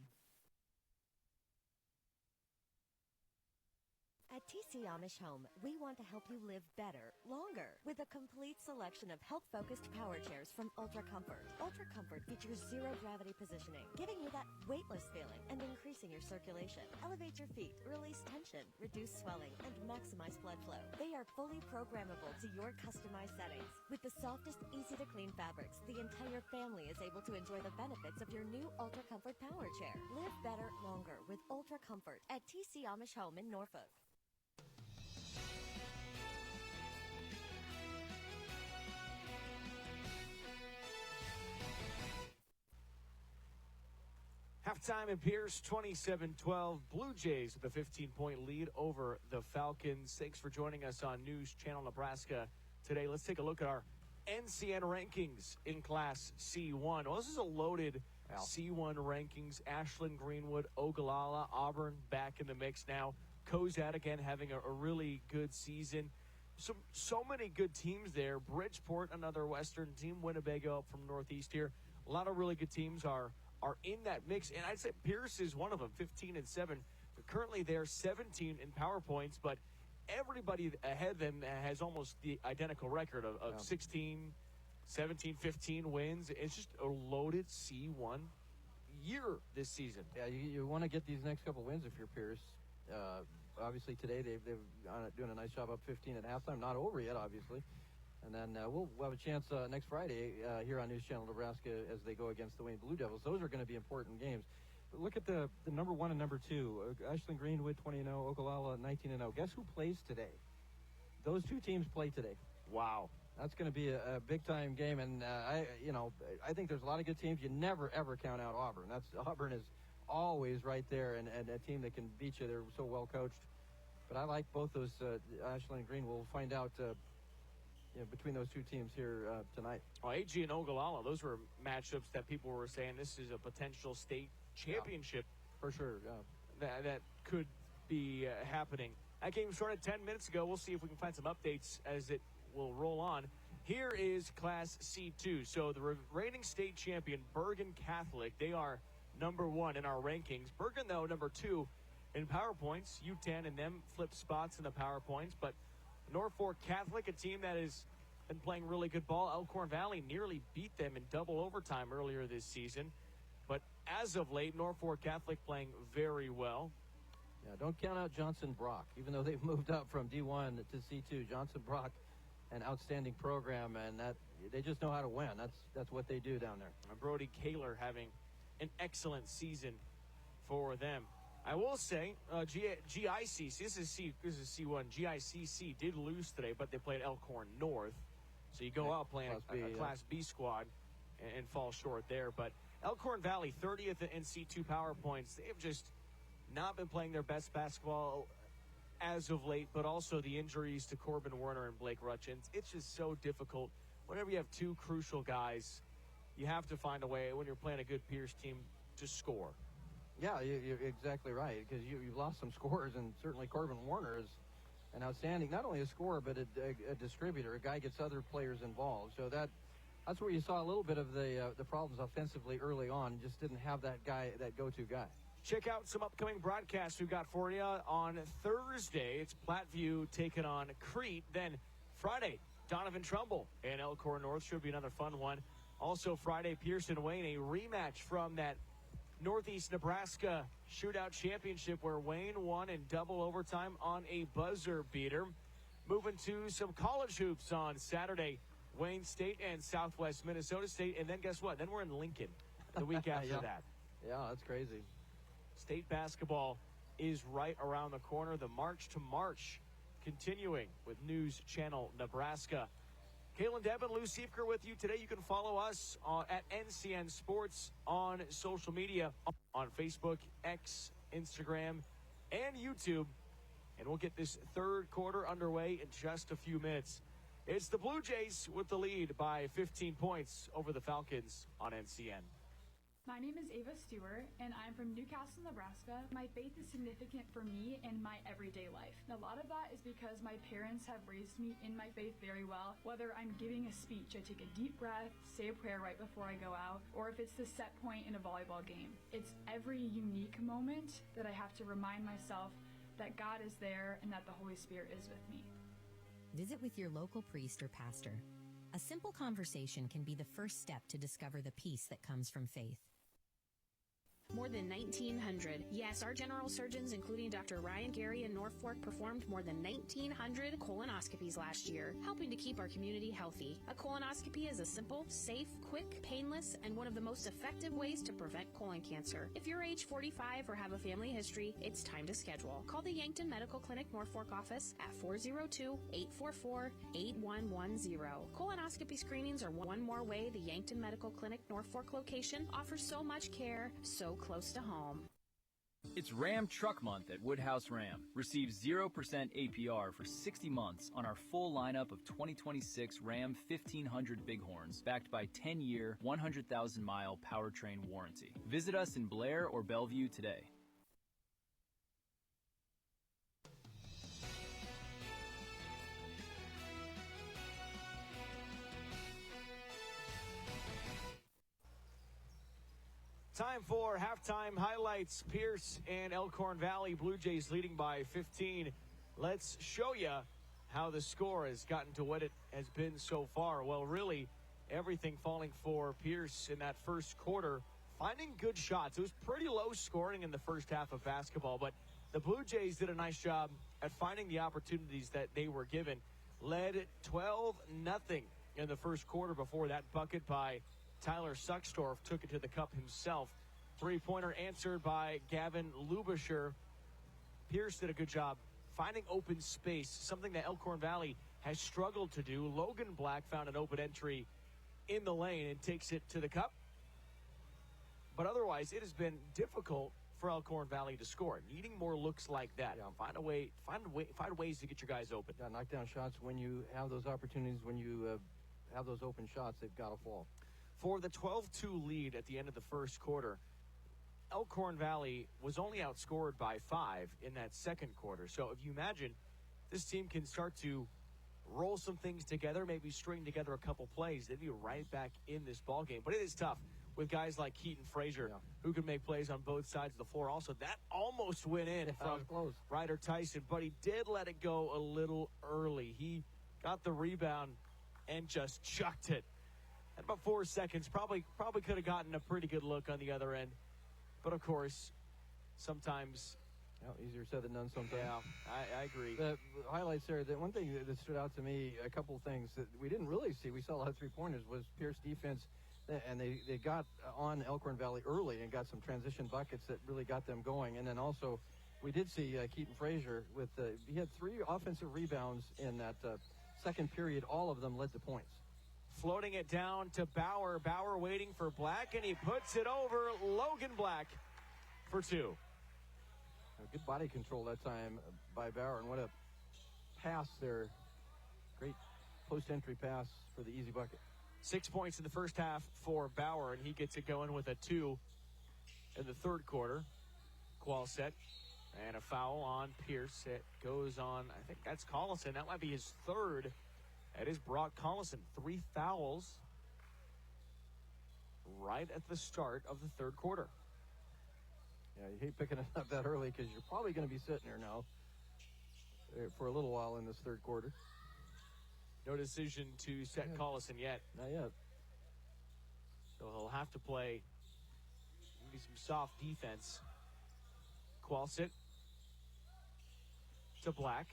At TC Amish Home, we want to help you live better, longer, with a complete selection of health-focused power chairs from Ultra Comfort. Ultra Comfort features zero-gravity positioning, giving you that weightless feeling and increasing your circulation. Elevate your feet, release tension, reduce swelling, and maximize blood flow. They are fully programmable to your customized settings. With the softest, easy-to-clean fabrics, the entire family is able to enjoy the benefits of your new Ultra Comfort power chair. Live better, longer with Ultra Comfort at TC Amish Home in Norfolk. Halftime in Pierce, 27-12. Blue Jays with a 15-point lead over the Falcons. Thanks for joining us on News Channel Nebraska today. Let's take a look at our NCN rankings in Class C1. Well, this is a loaded C1 rankings. Ashland, Greenwood, Ogallala, Auburn back in the mix now. Cozad again having a really good season. So many good teams there. Bridgeport, another Western team. Winnebago up from Northeast here. A lot of really good teams are in that mix, and I'd say Pierce is one of them, 15-7. Currently, they're 17 in power points, but everybody ahead of them has almost the identical record of 16, 17, 15 wins. It's just a loaded C1 year this season. Yeah, you want to get these next couple wins if you're Pierce. Obviously, today they've doing a nice job up 15 at halftime. Not over yet, obviously. And then we'll have a chance next Friday here on News Channel Nebraska as they go against the Wayne Blue Devils. Those are going to be important games. But look at the number 1 and number 2. Ashland Greenwood 20-0, Ogallala 19-0. Guess who plays today? Those two teams play today. Wow. That's going to be a big-time game. And, I think there's a lot of good teams. You never, ever count out Auburn. Auburn is always right there and a team that can beat you. They're so well coached. But I like both those, Ashland and Green. We'll find out between those two teams here tonight. Well, AG and Ogallala, those were matchups that people were saying this is a potential state championship. For sure, that could be happening. That game started 10 minutes ago. We'll see if we can find some updates as it will roll on. Here is Class C2. So the reigning state champion, Bergen Catholic, they are number 1 in our rankings. Bergen, though, number 2 in power points. U10 and them flip spots in the power points, but Norfolk Catholic, a team that has been playing really good ball. Elkhorn Valley nearly beat them in double overtime earlier this season. But as of late, Norfolk Catholic playing very well. Yeah, don't count out Johnson Brock. Even though they've moved up from D1 to C2, Johnson Brock, an outstanding program, and that they just know how to win. That's what they do down there. And Brody Kaler having an excellent season for them. I will say, GICC, this is C1. GICC did lose today, but they played Elkhorn North. So you go out playing a Class B squad and fall short there. But Elkhorn Valley, 30th in C2 power points. They've just not been playing their best basketball as of late, but also the injuries to Corbin Werner and Blake Rutchins. It's just so difficult. Whenever you have two crucial guys, you have to find a way, when you're playing a good Pierce team, to score. Yeah, you're exactly right, because you've lost some scorers, and certainly Corbin Werner is an outstanding, not only a scorer, but a distributor. A guy gets other players involved. So that's where you saw a little bit of the problems offensively early on. Just didn't have that guy, that go-to guy. Check out some upcoming broadcasts we've got for you. On Thursday, it's Platteview taking on Crete. Then Friday, Donovan Trumbull and Elkhorn North should be another fun one. Also Friday, Pearson-Wayne, a rematch from that Northeast Nebraska shootout championship where Wayne won in double overtime on a buzzer beater. Moving to some college hoops on Saturday, Wayne State and Southwest Minnesota State. And then guess what? Then we're in Lincoln the week after that. Yeah, that's crazy. State basketball is right around the corner. The March to March continuing with News Channel Nebraska. Kaylin Devin, Lou Siefker with you today. You can follow us at NCN Sports on social media, on Facebook, X, Instagram, and YouTube. And we'll get this third quarter underway in just a few minutes. It's the Blue Jays with the lead by 15 points over the Falcons on NCN. My name is Ava Stewart, and I'm from Newcastle, Nebraska. My faith is significant for me in my everyday life. And a lot of that is because my parents have raised me in my faith very well. Whether I'm giving a speech, I take a deep breath, say a prayer right before I go out, or if it's the set point in a volleyball game. It's every unique moment that I have to remind myself that God is there and that the Holy Spirit is with me. Visit with your local priest or pastor. A simple conversation can be the first step to discover the peace that comes from faith. More than 1,900. Yes, our general surgeons, including Dr. Ryan Gary in Norfolk, performed more than 1,900 colonoscopies last year, helping to keep our community healthy. A colonoscopy is a simple, safe, quick, painless, and one of the most effective ways to prevent colon cancer. If you're age 45 or have a family history, it's time to schedule. Call the Yankton Medical Clinic Norfolk office at 402-844-8110. Colonoscopy screenings are one more way the Yankton Medical Clinic Norfolk location offers so much care, so close to home. It's Ram Truck Month at Woodhouse Ram. Receive 0% APR for 60 months on our full lineup of 2026 Ram 1500 Bighorns, backed by 10-year, 100,000-mile powertrain warranty. Visit us in Blair or Bellevue today. Time for halftime highlights. Pierce and Elkhorn Valley Blue Jays leading by 15. Let's show you how the score has gotten to what it has been so far. Well, really, everything falling for Pierce in that first quarter, finding good shots. It was pretty low scoring in the first half of basketball, but the Blue Jays did a nice job at finding the opportunities that they were given. Led 12-0 in the first quarter before that bucket by Tyler Suckstorf took it to the cup himself. Three-pointer answered by Gavin Lubischer. Pierce did a good job finding open space, something that Elkhorn Valley has struggled to do. Logan Black found an open entry in the lane and takes it to the cup. But otherwise, it has been difficult for Elkhorn Valley to score. Needing more looks like that. Yeah. Find ways to get your guys open. Yeah, knock down shots when you have those opportunities, when you have those open shots, they've got to fall. For the 12-2 lead at the end of the first quarter, Elkhorn Valley was only outscored by 5 in that second quarter. So if you imagine this team can start to roll some things together, maybe string together a couple plays, they'd be right back in this ballgame. But it is tough with guys like Keaton Frazier, who can make plays on both sides of the floor. Also, that almost went in from Ryder Tyson, but he did let it go a little early. He got the rebound and just chucked it. At about 4 seconds, probably could have gotten a pretty good look on the other end. But, of course, sometimes... easier said than done sometimes. Yeah, I agree. The highlights there, the one thing that stood out to me, a couple things that we didn't really see, we saw a lot of three-pointers, was Pierce defense, and they got on Elkhorn Valley early and got some transition buckets that really got them going. And then also, we did see Keaton Frazier with, he had 3 offensive rebounds in that second period. All of them led to points. Floating it down to Bauer. Bauer waiting for Black, and he puts it over Logan Black for 2. Good body control that time by Bauer, and what a pass there. Great post-entry pass for the easy bucket. 6 points in the first half for Bauer, and he gets it going with a 2 in the third quarter. Qual set, and a foul on Pierce. It goes on, I think that's Collison. That might be his third. That is Brock Collison. 3 fouls right at the start of the third quarter. Yeah, you hate picking it up that early because you're probably going to be sitting here now for a little while in this third quarter. No decision to set Collison yet. Not yet. So he'll have to play maybe some soft defense. Qualsit to Black.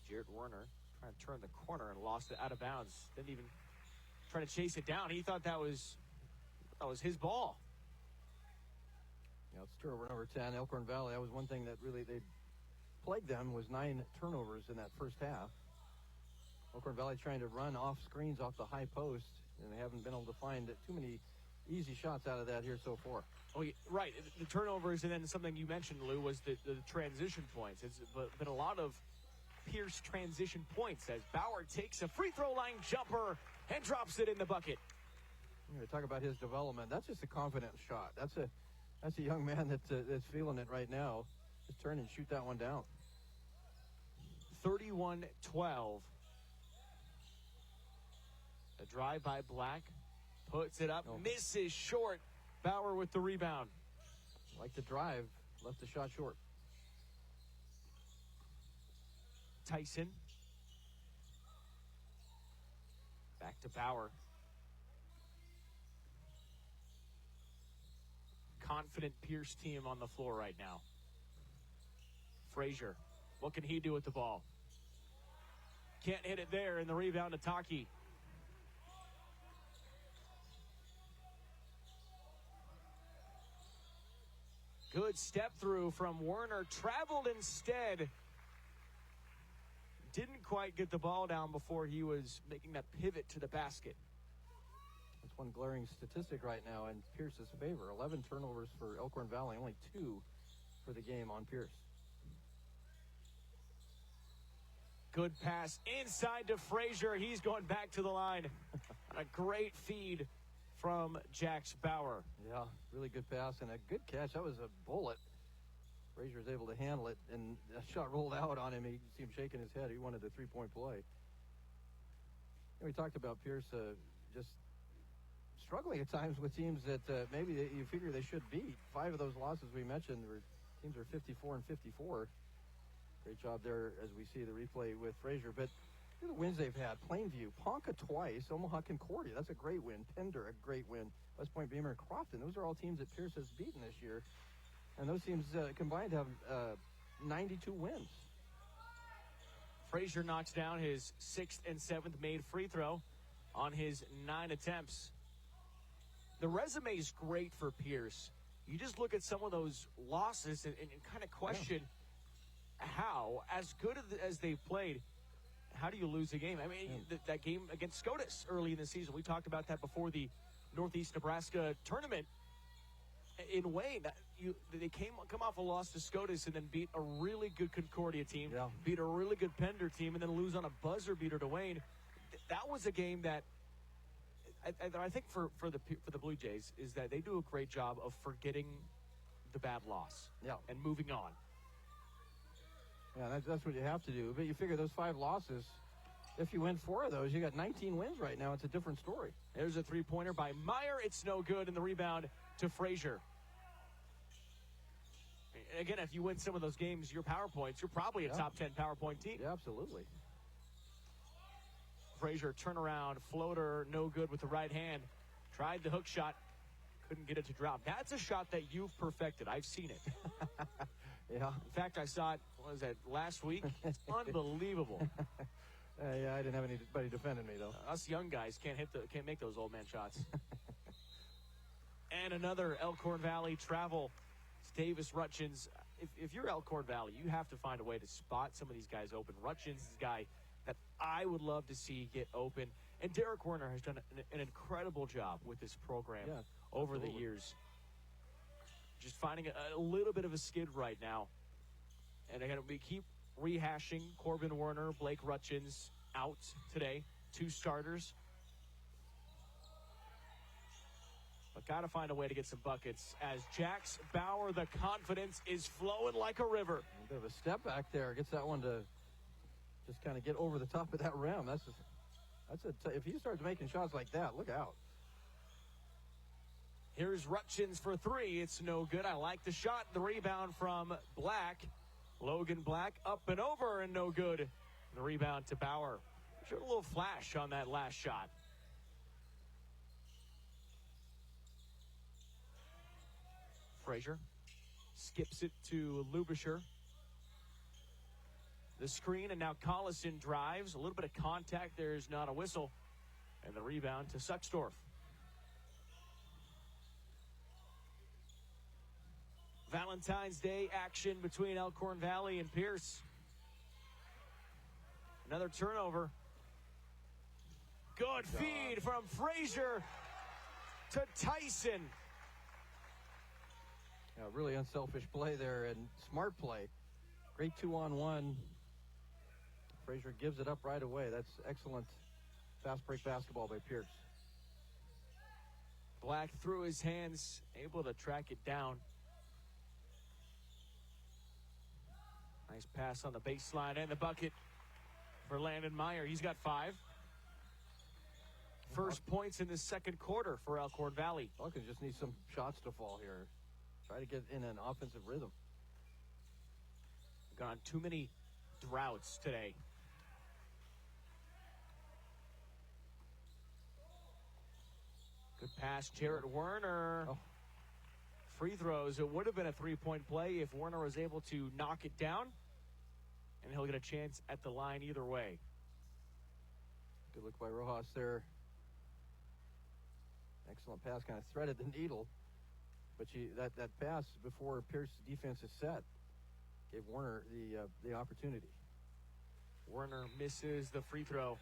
Jarrett Werner trying to turn the corner and lost it out of bounds. Didn't even try to chase it down. He thought that was his ball. Yeah, it's turnover number 10, Elkhorn Valley. That was one thing that really they plagued them, was 9 turnovers in that first half. Elkhorn Valley trying to run off screens off the high post, and they haven't been able to find too many easy shots out of that here so far. Oh, yeah, right. The turnovers, and then something you mentioned, Lou, was the transition points. It's been a lot of Pierce transition points as Bauer takes a free throw line jumper and drops it in the bucket. We talk about his development. That's just a confident shot. That's a young man that's feeling it right now. Just turn and shoot that one down. 31-12. A drive by Black. Puts it up. Misses short. Bauer with the rebound. Like the drive. Left the shot short. Tyson. Back to Bauer. Confident Pierce team on the floor right now. Frazier. What can he do with the ball? Can't hit it there, and the rebound to Taki. Good step through from Werner. Traveled instead. Didn't quite get the ball down before he was making that pivot to the basket. That's one glaring statistic right now in Pierce's favor. 11 turnovers for Elkhorn Valley, only 2 for the game on Pierce. Good pass inside to Frazier. He's going back to the line. A great feed from Jax Bauer. Yeah, really good pass and a good catch. That was a bullet. Frazier was able to handle it, and that shot rolled out on him. You see him shaking his head. He wanted the three-point play. And we talked about Pierce just struggling at times with teams that maybe you figure they should beat. 5 of those losses we mentioned were teams are 54 and 54. Great job there as we see the replay with Frazier. But look at the wins they've had. Plainview, Ponca twice, Omaha Concordia. That's a great win. Pender, a great win. West Point, Beamer, and Crofton. Those are all teams that Pierce has beaten this year. And those teams combined have 92 wins. Frazier knocks down his 6th and 7th made free throw on his 9 attempts. The resume is great for Pierce. You just look at some of those losses and kind of question how, as good as they've played, how do you lose a game? I mean, that game against SCOTUS early in the season, we talked about that before the Northeast Nebraska tournament. In Wayne, they come off a loss to SCOTUS and then beat a really good Concordia team, beat a really good Pender team, and then lose on a buzzer beater to Wayne. That was a game that I think for the Blue Jays is that they do a great job of forgetting the bad loss and moving on. Yeah, that's what you have to do. But you figure those 5 losses, if you win 4 of those, you got 19 wins right now. It's a different story. There's a three-pointer by Meyer. It's no good, and the rebound to Frazier. Again, if you win some of those games, your power points, you're probably a top 10 power point team. Yeah, absolutely. Frazier, turnaround, floater, no good with the right hand. Tried the hook shot, couldn't get it to drop. That's a shot that you've perfected. I've seen it. Yeah. In fact, I saw it, last week? It's unbelievable. Yeah, I didn't have anybody defending me, though. Us young guys can't make those old man shots. And another Elkhorn Valley travel. It's Davis Rutchins. If you're Elkhorn Valley, you have to find a way to spot some of these guys open. Rutchins is a guy that I would love to see get open. And Derek Werner has done an incredible job with this program over the years. Just finding a little bit of a skid right now. And again, we keep rehashing Corbin Werner, Blake Rutchins out today. 2 starters. But got to find a way to get some buckets as Jax Bauer, the confidence is flowing like a river. A bit of a step back there. Gets that one to just kind of get over the top of that rim. If he starts making shots like that, look out. Here's Rutchins for 3. It's no good. I like the shot. The rebound from Black. Logan Black up and over and no good. The rebound to Bauer. Showed a little flash on that last shot. Frazier skips it to Lubisher. The screen, and now Collison drives. A little bit of contact. There's not a whistle. And the rebound to Suxdorf. Valentine's Day action between Elkhorn Valley and Pierce. Another turnover. Good feed from Frazier to Tyson. Yeah, really unselfish play there and smart play. Great 2-on-1. Frazier gives it up right away. That's excellent fast break basketball by Pierce. Black through his hands, able to track it down. Nice pass on the baseline and the bucket for Landon Meyer. He's got 5. First points in the second quarter for Elkhorn Valley. Elkhorn just needs some shots to fall here. Try to get in an offensive rhythm. Gone too many droughts today. Good pass, Jarrett Werner. Oh. Free throws. It would have been a 3-point play if Werner was able to knock it down. And he'll get a chance at the line either way. Good look by Rojas there. Excellent pass, kind of threaded the needle. But that pass before Pierce's defense is set gave Werner the opportunity. Werner misses the free throw.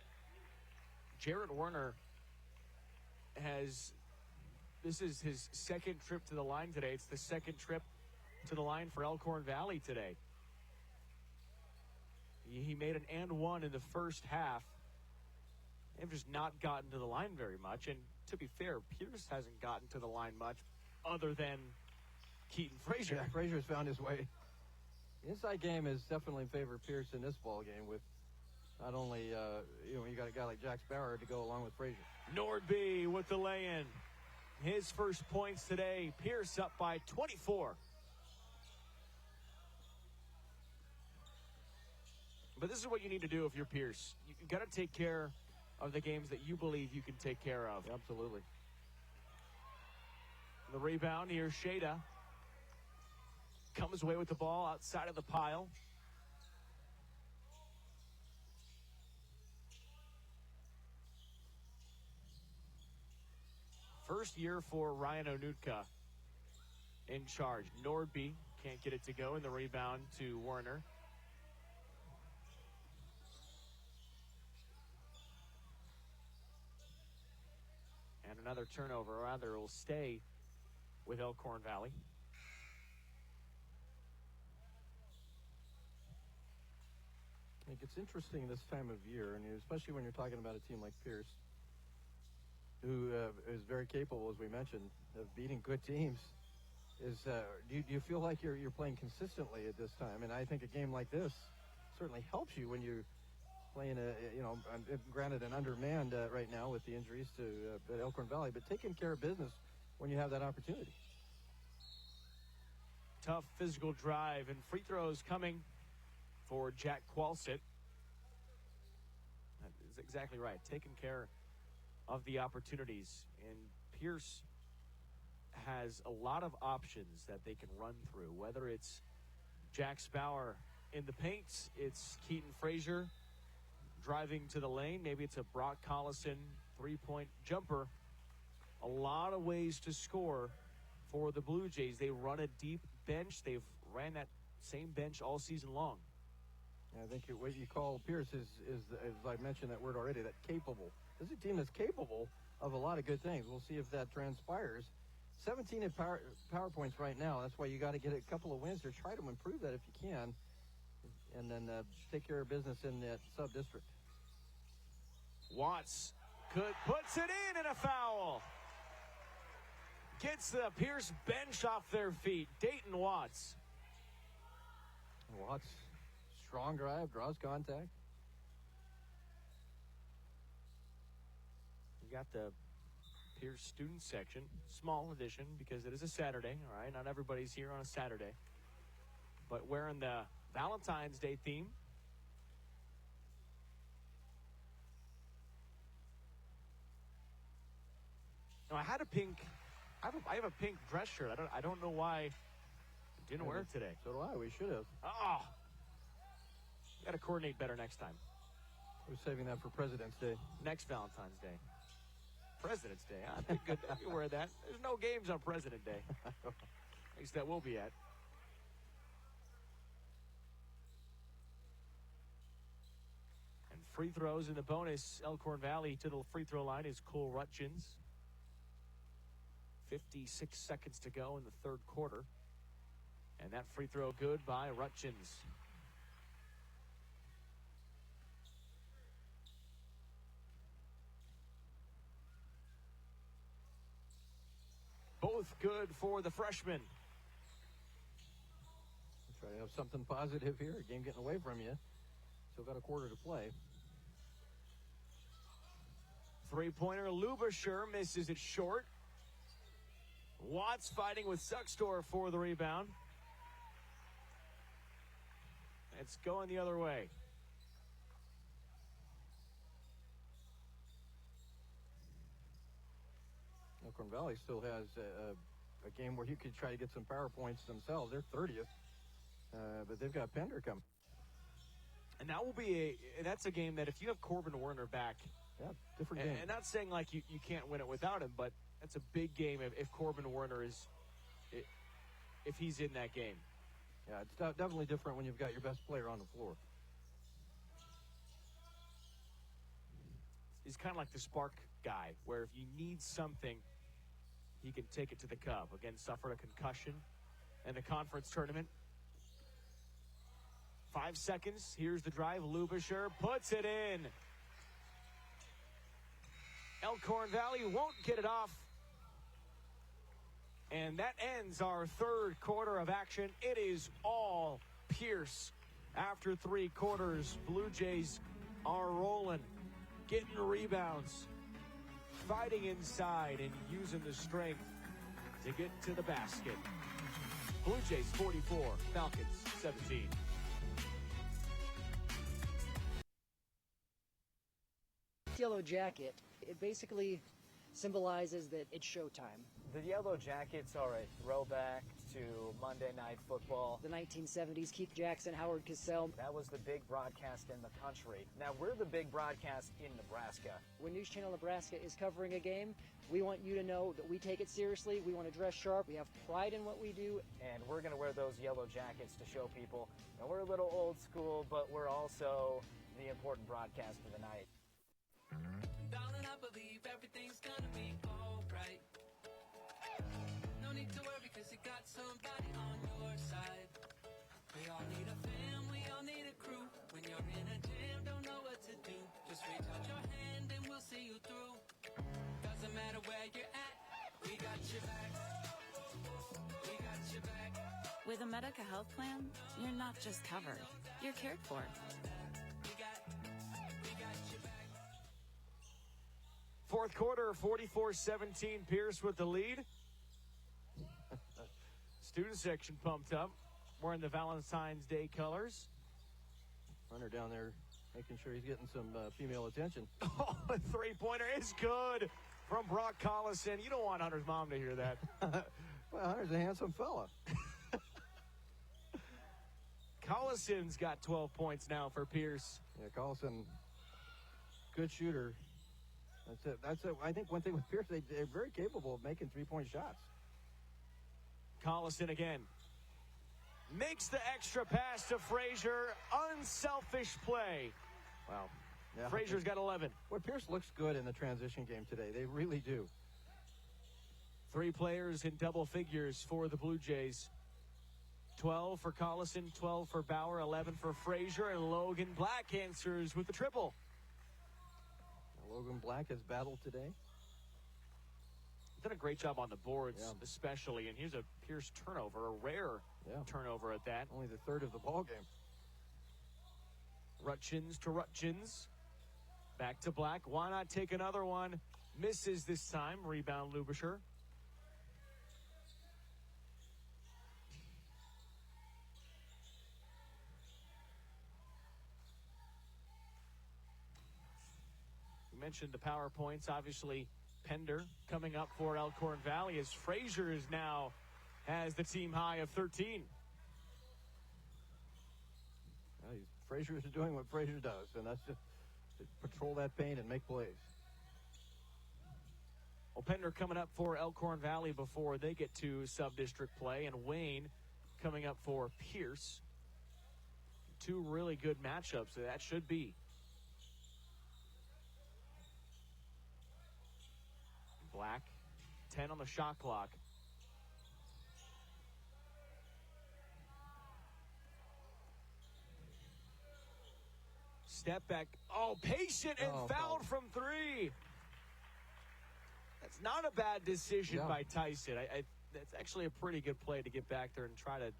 Jarrett Werner this is his second trip to the line today. It's the second trip to the line for Elkhorn Valley today. He made an and one in the first half. They've just not gotten to the line very much. And to be fair, Pierce hasn't gotten to the line much other than Keaton Frazier. Yeah, Frazier's found his way. The inside game is definitely in favor of Pierce in this ball game with not only, you got a guy like Jack Bauer to go along with Frazier. Nordby with the lay-in. His first points today. Pierce up by 24. But this is what you need to do if you're Pierce. You've got to take care of the games that you believe you can take care of. Absolutely. The rebound here, Shada comes away with the ball outside of the pile. First year for Ryan Onutka in charge. Nordby can't get it to go, and the rebound to Werner. And another turnover, or rather, it will stay with Elkhorn Valley. I think it's interesting this time of year, and especially when you're talking about a team like Pierce, who is very capable, as we mentioned, of beating good teams. Do you feel like you're playing consistently at this time? And I think a game like this certainly helps you when you're playing granted an undermanned right now with the injuries to at Elkhorn Valley, but taking care of business when you have that opportunity. Tough physical drive, and free throws coming for Jack Qualsett. That is exactly right. Taking care of the opportunities. And Pierce has a lot of options that they can run through, whether it's Jack Bauer in the paint, it's Keaton Frazier driving to the lane, maybe it's a Brock Collison three-point jumper. A lot of ways to score for the Blue Jays. They run a deep bench. They've ran that same bench all season long. I think what you call Pierce is as I mentioned that word already, that capable. This is a team that's capable of a lot of good things. We'll see if that transpires. 17 in power points right now. That's why you got to get a couple of wins here. Try to improve that if you can, and then take care of business in that sub-district. Watts puts it in, and a foul. Gets the Pierce bench off their feet. Dayton Watts. Watts, strong drive, draws contact. You got the Pierce student section, small edition because it is a Saturday, all right? Not everybody's here on a Saturday. But wearing the Valentine's Day theme. Now, I had a pink I have a pink dress shirt. I don't know why I didn't wear it today. So do I. We should have. Oh, got to coordinate better next time. We're saving that for President's Day. Next Valentine's Day. President's Day. I'd be good. I'd wear that. There's no games on President Day. At least that will be at. And free throws in the bonus. Elkhorn Valley to the free throw line is Cole Rutchins. 56 seconds to go in the third quarter. And that free throw good by Rutchins. Both good for the freshman. Try to have something positive here. A game getting away from you. Still got a quarter to play. Three-pointer, Lubasher misses it short. Watts fighting with Suckstor for the rebound. It's going the other way. Elkhorn Valley still has a game where you could try to get some power points themselves. They're 30th, but they've got Pender coming. And that will be that's a game that if you have Corbin Werner back, different game. And not saying like you can't win it without him, but that's a big game if Corbin Werner if he's in that game. Yeah, it's definitely different when you've got your best player on the floor. He's kind of like the spark guy, where if you need something, he can take it to the cup. Again, suffered a concussion in the conference tournament. 5 seconds. Here's the drive. Lubasher puts it in. Elkhorn Valley won't get it off. And that ends our third quarter of action. It is all Pierce. After 3 quarters, Blue Jays are rolling, getting rebounds, fighting inside, and using the strength to get to the basket. Blue Jays 44, Falcons 17. Yellow jacket, it basically symbolizes that it's showtime. The Yellow Jackets are a throwback to Monday Night Football. The 1970s, Keith Jackson, Howard Cosell. That was the big broadcast in the country. Now we're the big broadcast in Nebraska. When News Channel Nebraska is covering a game, we want you to know that we take it seriously. We want to dress sharp. We have pride in what we do. And we're going to wear those yellow jackets to show people. And we're a little old school, but we're also the important broadcast of the night. Darling, I believe everything's gonna be alright. No need to worry, cause you got somebody on your side. We all need a fam, we all need a crew. When you're in a jam, don't know what to do. Just reach out your hand and we'll see you through. Doesn't matter where you're at, we got your back. We got your back. With a Medica health plan, you're not just covered, you're cared for. Fourth quarter, 44-17, Pierce with the lead. Student section pumped up, wearing the Valentine's Day colors. Runner down there making sure he's getting some female attention. Oh, a three-pointer is good from Brock Collison. You don't want Hunter's mom to hear that. Well, Hunter's a handsome fella. Collison's got 12 points now for Pierce. Yeah, Collison, good shooter. That's it. I think one thing with Pierce, they're very capable of making three-point shots. Collison again. Makes the extra pass to Frazier. Unselfish play. Wow. Yeah, Frazier's got 11. Well, Pierce looks good in the transition game today. They really do. 3 players in double figures for the Blue Jays. 12 for Collison, 12 for Bauer, 11 for Frazier, and Logan Black answers with the triple. Logan Black has battled today. Done a great job on the boards, especially. And here's a Pierce turnover, a rare turnover at that. Only the third of the ball game. Rutchins to Rutchins. Back to Black. Why not take another one? Misses this time. Rebound Lubasher. Mentioned the PowerPoints. Obviously, Pender coming up for Elkhorn Valley as Frazier is now has the team high of 13. Frazier is doing what Frazier does, and that's just to patrol that paint and make plays. Well, Pender coming up for Elkhorn Valley before they get to sub-district play, and Wayne coming up for Pierce. Two really good matchups, so that should be. Black, 10 on the shot clock. Step back. Oh, patient and fouled from three. That's not a bad decision by Tyson. That's actually a pretty good play to get back there and try to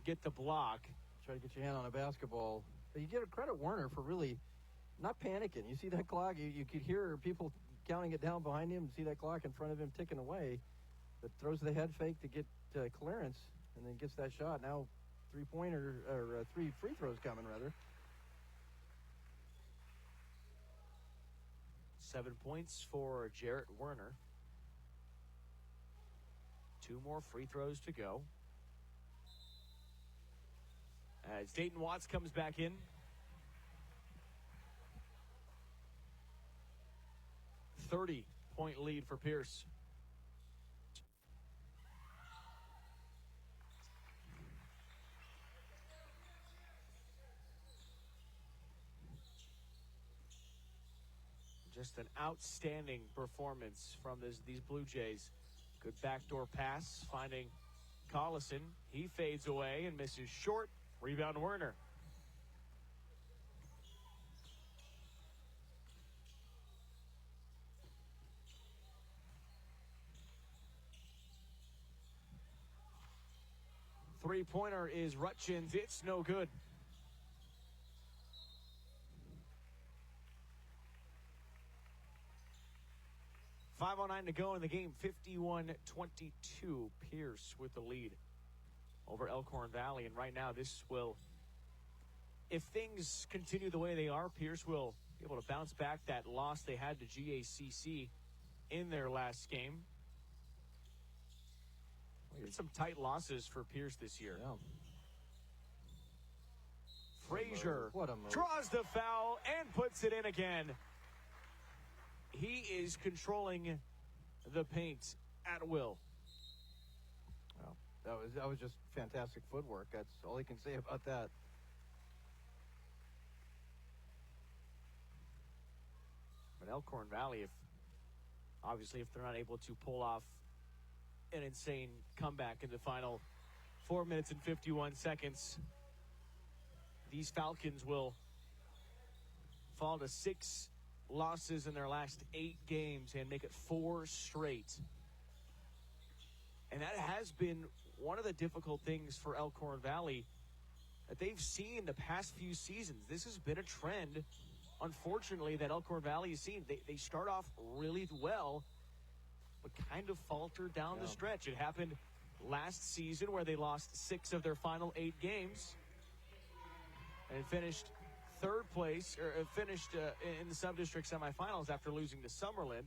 get the block. Try to get your hand on a basketball. But you give credit Werner for really not panicking. You see that clock, you could hear people counting it down behind him and see that clock in front of him ticking away. But throws the head fake to get clearance and then gets that shot. Now 3-pointer or 3 free throws coming rather. 7 points for Jarrett Werner. 2 more free throws to go. As Dayton Watts comes back in. .30 lead for Pierce. Just an outstanding performance from these Blue Jays. Good backdoor pass, finding Collison. He fades away and misses short. Rebound Werner. Three-pointer is Rutchins. It's no good. .509 to go in the game. 51-22. Pierce with the lead over Elkhorn Valley. And right now this will, if things continue the way they are, Pierce will be able to bounce back that loss they had to GACC in their last game. It's some tight losses for Pierce this year. Yeah. Frazier What a move. draws the foul and puts it in again. He is controlling the paint at will. Well, that was just fantastic footwork. That's all I can say about that. But Elkhorn Valley, if they're not able to pull off an insane comeback in the final 4 minutes and 51 seconds, these Falcons will fall to 6 losses in their last 8 games and make it 4 straight. And that has been one of the difficult things for Elkhorn Valley that they've seen the past few seasons. This has been a trend, unfortunately, that Elkhorn Valley has seen. They start off really well, but kind of falter down the stretch. It happened last season where they lost 6 of their final 8 games and finished third place, or finished in the sub-district semifinals after losing to Summerlin.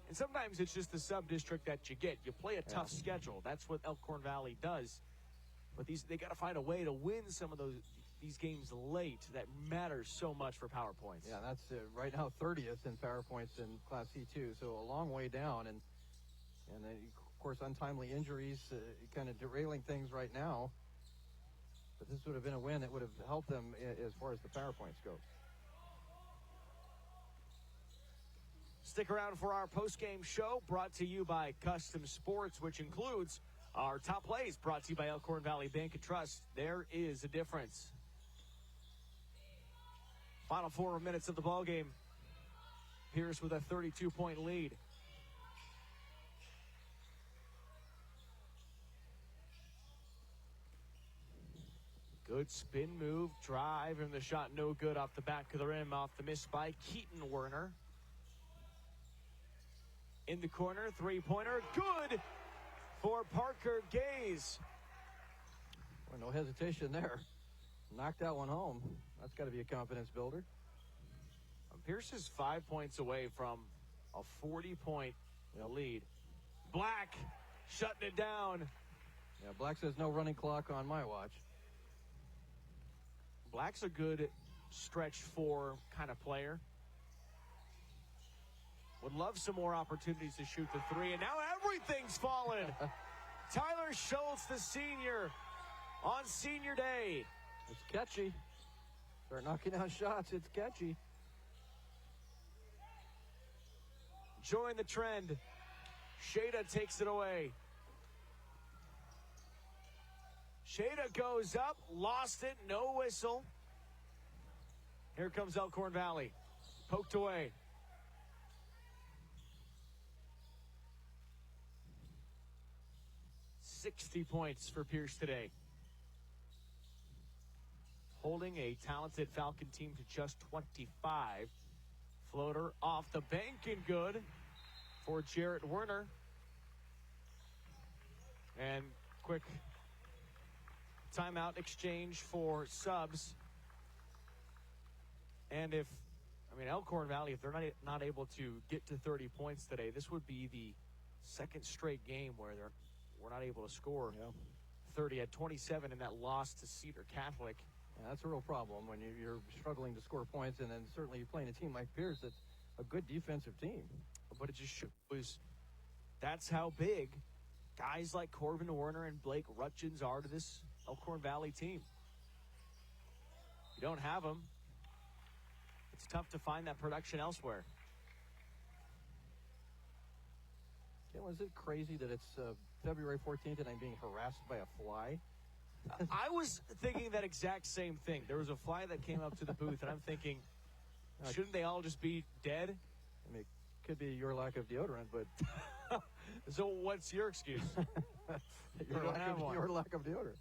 And sometimes it's just the sub-district that you get. You play a tough schedule. That's what Elkhorn Valley does. But they got to find a way to win some of these games late. That matters so much for power points. Yeah, that's right now 30th in power points in Class C2, so a long way down. And then, of course, untimely injuries kind of derailing things right now. But this would have been a win that would have helped them as far as the power points go. Stick around for our post-game show brought to you by Custom Sports, which includes our top plays brought to you by Elkhorn Valley Bank and Trust. There is a difference. Final 4 minutes of the ballgame. Pierce with a 32-point lead. Good spin move, drive, and the shot no good off the back of the rim, off the miss by Keaton Werner. In the corner, three-pointer, good for Parker Gaze. Well, no hesitation there. Knocked that one home. That's got to be a confidence builder. Pierce is 5 points away from a 40-point the lead. Black shutting it down. Yeah, Black says no running clock on my watch. Black's a good stretch 4 kind of player. Would love some more opportunities to shoot the 3, and now everything's fallen. Tyler Schultz, the senior, on senior day. It's catchy. Start knocking out shots. It's catchy. Join the trend. Shada takes it away. Shada goes up, lost it, no whistle. Here comes Elkhorn Valley. Poked away. $60 points for Pierce today. Holding a talented Falcon team to just 25. Floater off the bank and good for Jarrett Werner. And quick timeout exchange for subs. And Elkhorn Valley, if they're not able to get to 30 points today, this would be the second straight game where we're not able to score 30 at 27 in that loss to Cedar Catholic. Yeah, that's a real problem when you're struggling to score points, and then certainly you're playing a team like Pierce that's a good defensive team. But it just shows that's how big guys like Corbin Werner and Blake Rutchins are to this Elkhorn Valley team. You don't have them, it's tough to find that production elsewhere. Was it crazy that it's February 14th and I'm being harassed by a fly? I was thinking that exact same thing. There was a fly that came up to the booth, and I'm thinking, shouldn't they all just be dead? I mean, it could be your lack of deodorant, but... So what's your excuse? your lack of deodorant.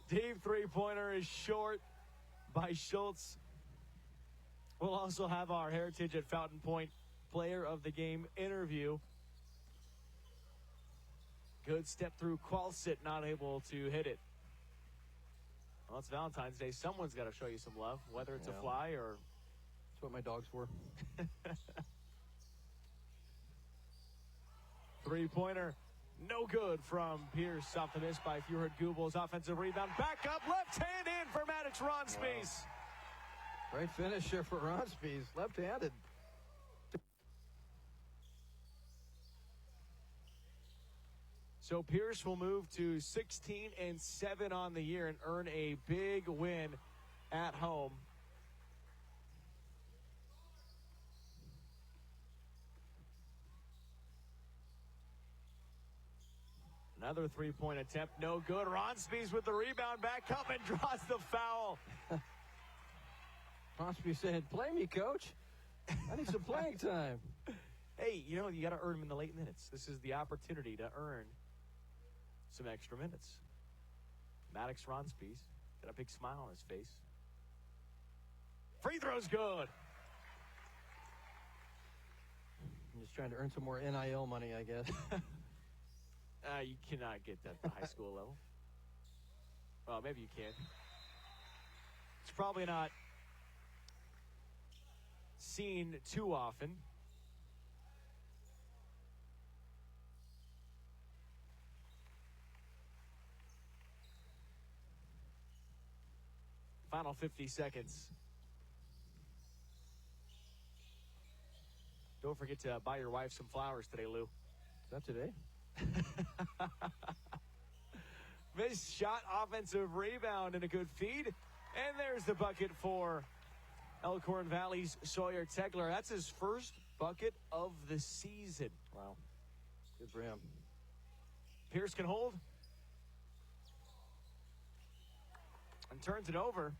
Deep three-pointer is short by Schultz. We'll also have our Heritage at Fountain Point Player of the Game interview. Good step through Qualsit, not able to hit it. Well, it's Valentine's Day. Someone's got to show you some love, whether it's a fly or... That's what my dog's for. Three-pointer, no good from Pierce. Off the miss by Feward Gooble's offensive rebound. Back up, left hand in for Maddox Ronspies. Wow. Great finish here for Ronspies, left-handed. So Pierce will move to 16-7 on the year and earn a big win at home. Another three-point attempt, no good. Ronspies with the rebound, back up and draws the foul. Ronspies said, "Play me, coach. I need some playing time." Hey, you got to earn them in the late minutes. This is the opportunity to earn some extra minutes. Maddox Ronspies got a big smile on his face. Free throw's good. I'm just trying to earn some more NIL money, I guess. You cannot get that at the high school level. Well, maybe you can. It's probably not seen too often. Final 50 seconds. Don't forget to buy your wife some flowers today, Lou. Is that today? Missed shot, offensive rebound, and a good feed. And there's the bucket for Elkhorn Valley's Sawyer Tegler. That's his first bucket of the season. Wow. Good for him. Pierce can hold. And turns it over.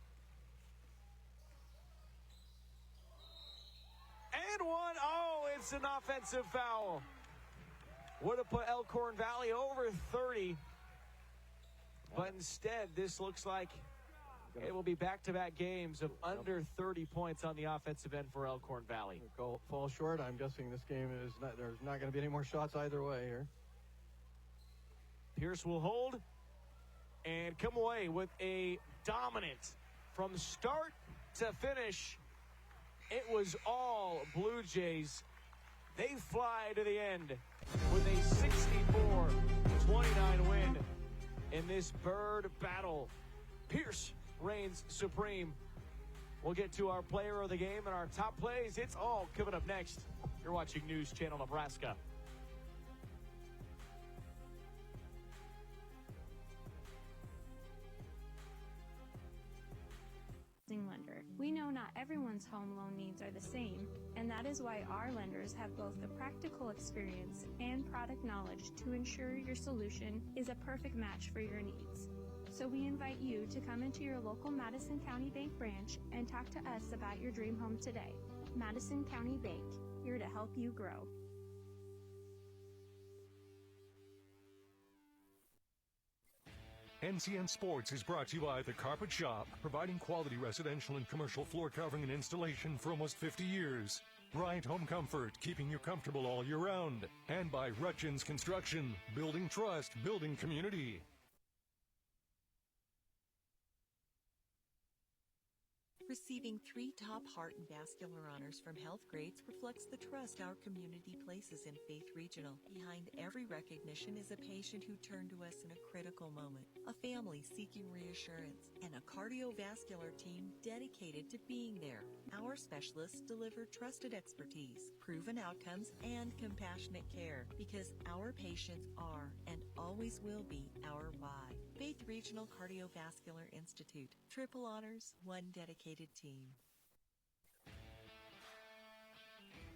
And one. Oh, it's an offensive foul. Would have put Elkhorn Valley over 30. But instead, this looks like it will be back-to-back games of under 30 points on the offensive end for Elkhorn Valley. Fall short. I'm guessing this game is not. There's not going to be any more shots either way here. Pierce will hold and come away with a dominant from start to finish. It was all Blue Jays They fly to the end with a 64-29 win in this bird battle. Pierce reigns supreme. We'll get to our player of the game and our top plays. It's all coming up next. You're watching News Channel Nebraska. Lender. We know not everyone's home loan needs are the same, and that is why our lenders have both the practical experience and product knowledge to ensure your solution is a perfect match for your needs. So we invite you to come into your local Madison County Bank branch and talk to us about your dream home today. Madison County Bank, here to help you grow. NCN Sports is brought to you by The Carpet Shop, providing quality residential and commercial floor covering and installation for almost 50 years. Bryant Home Comfort, keeping you comfortable all year round. And by Rutchins Construction, building trust, building community. Receiving 3 top heart and vascular honors from Health Grades reflects the trust our community places in Faith Regional. Behind every recognition is a patient who turned to us in a critical moment, a family seeking reassurance, and a cardiovascular team dedicated to being there. Our specialists deliver trusted expertise, proven outcomes, and compassionate care because our patients are and always will be our why. Faith Regional Cardiovascular Institute. Triple honors, one dedicated team.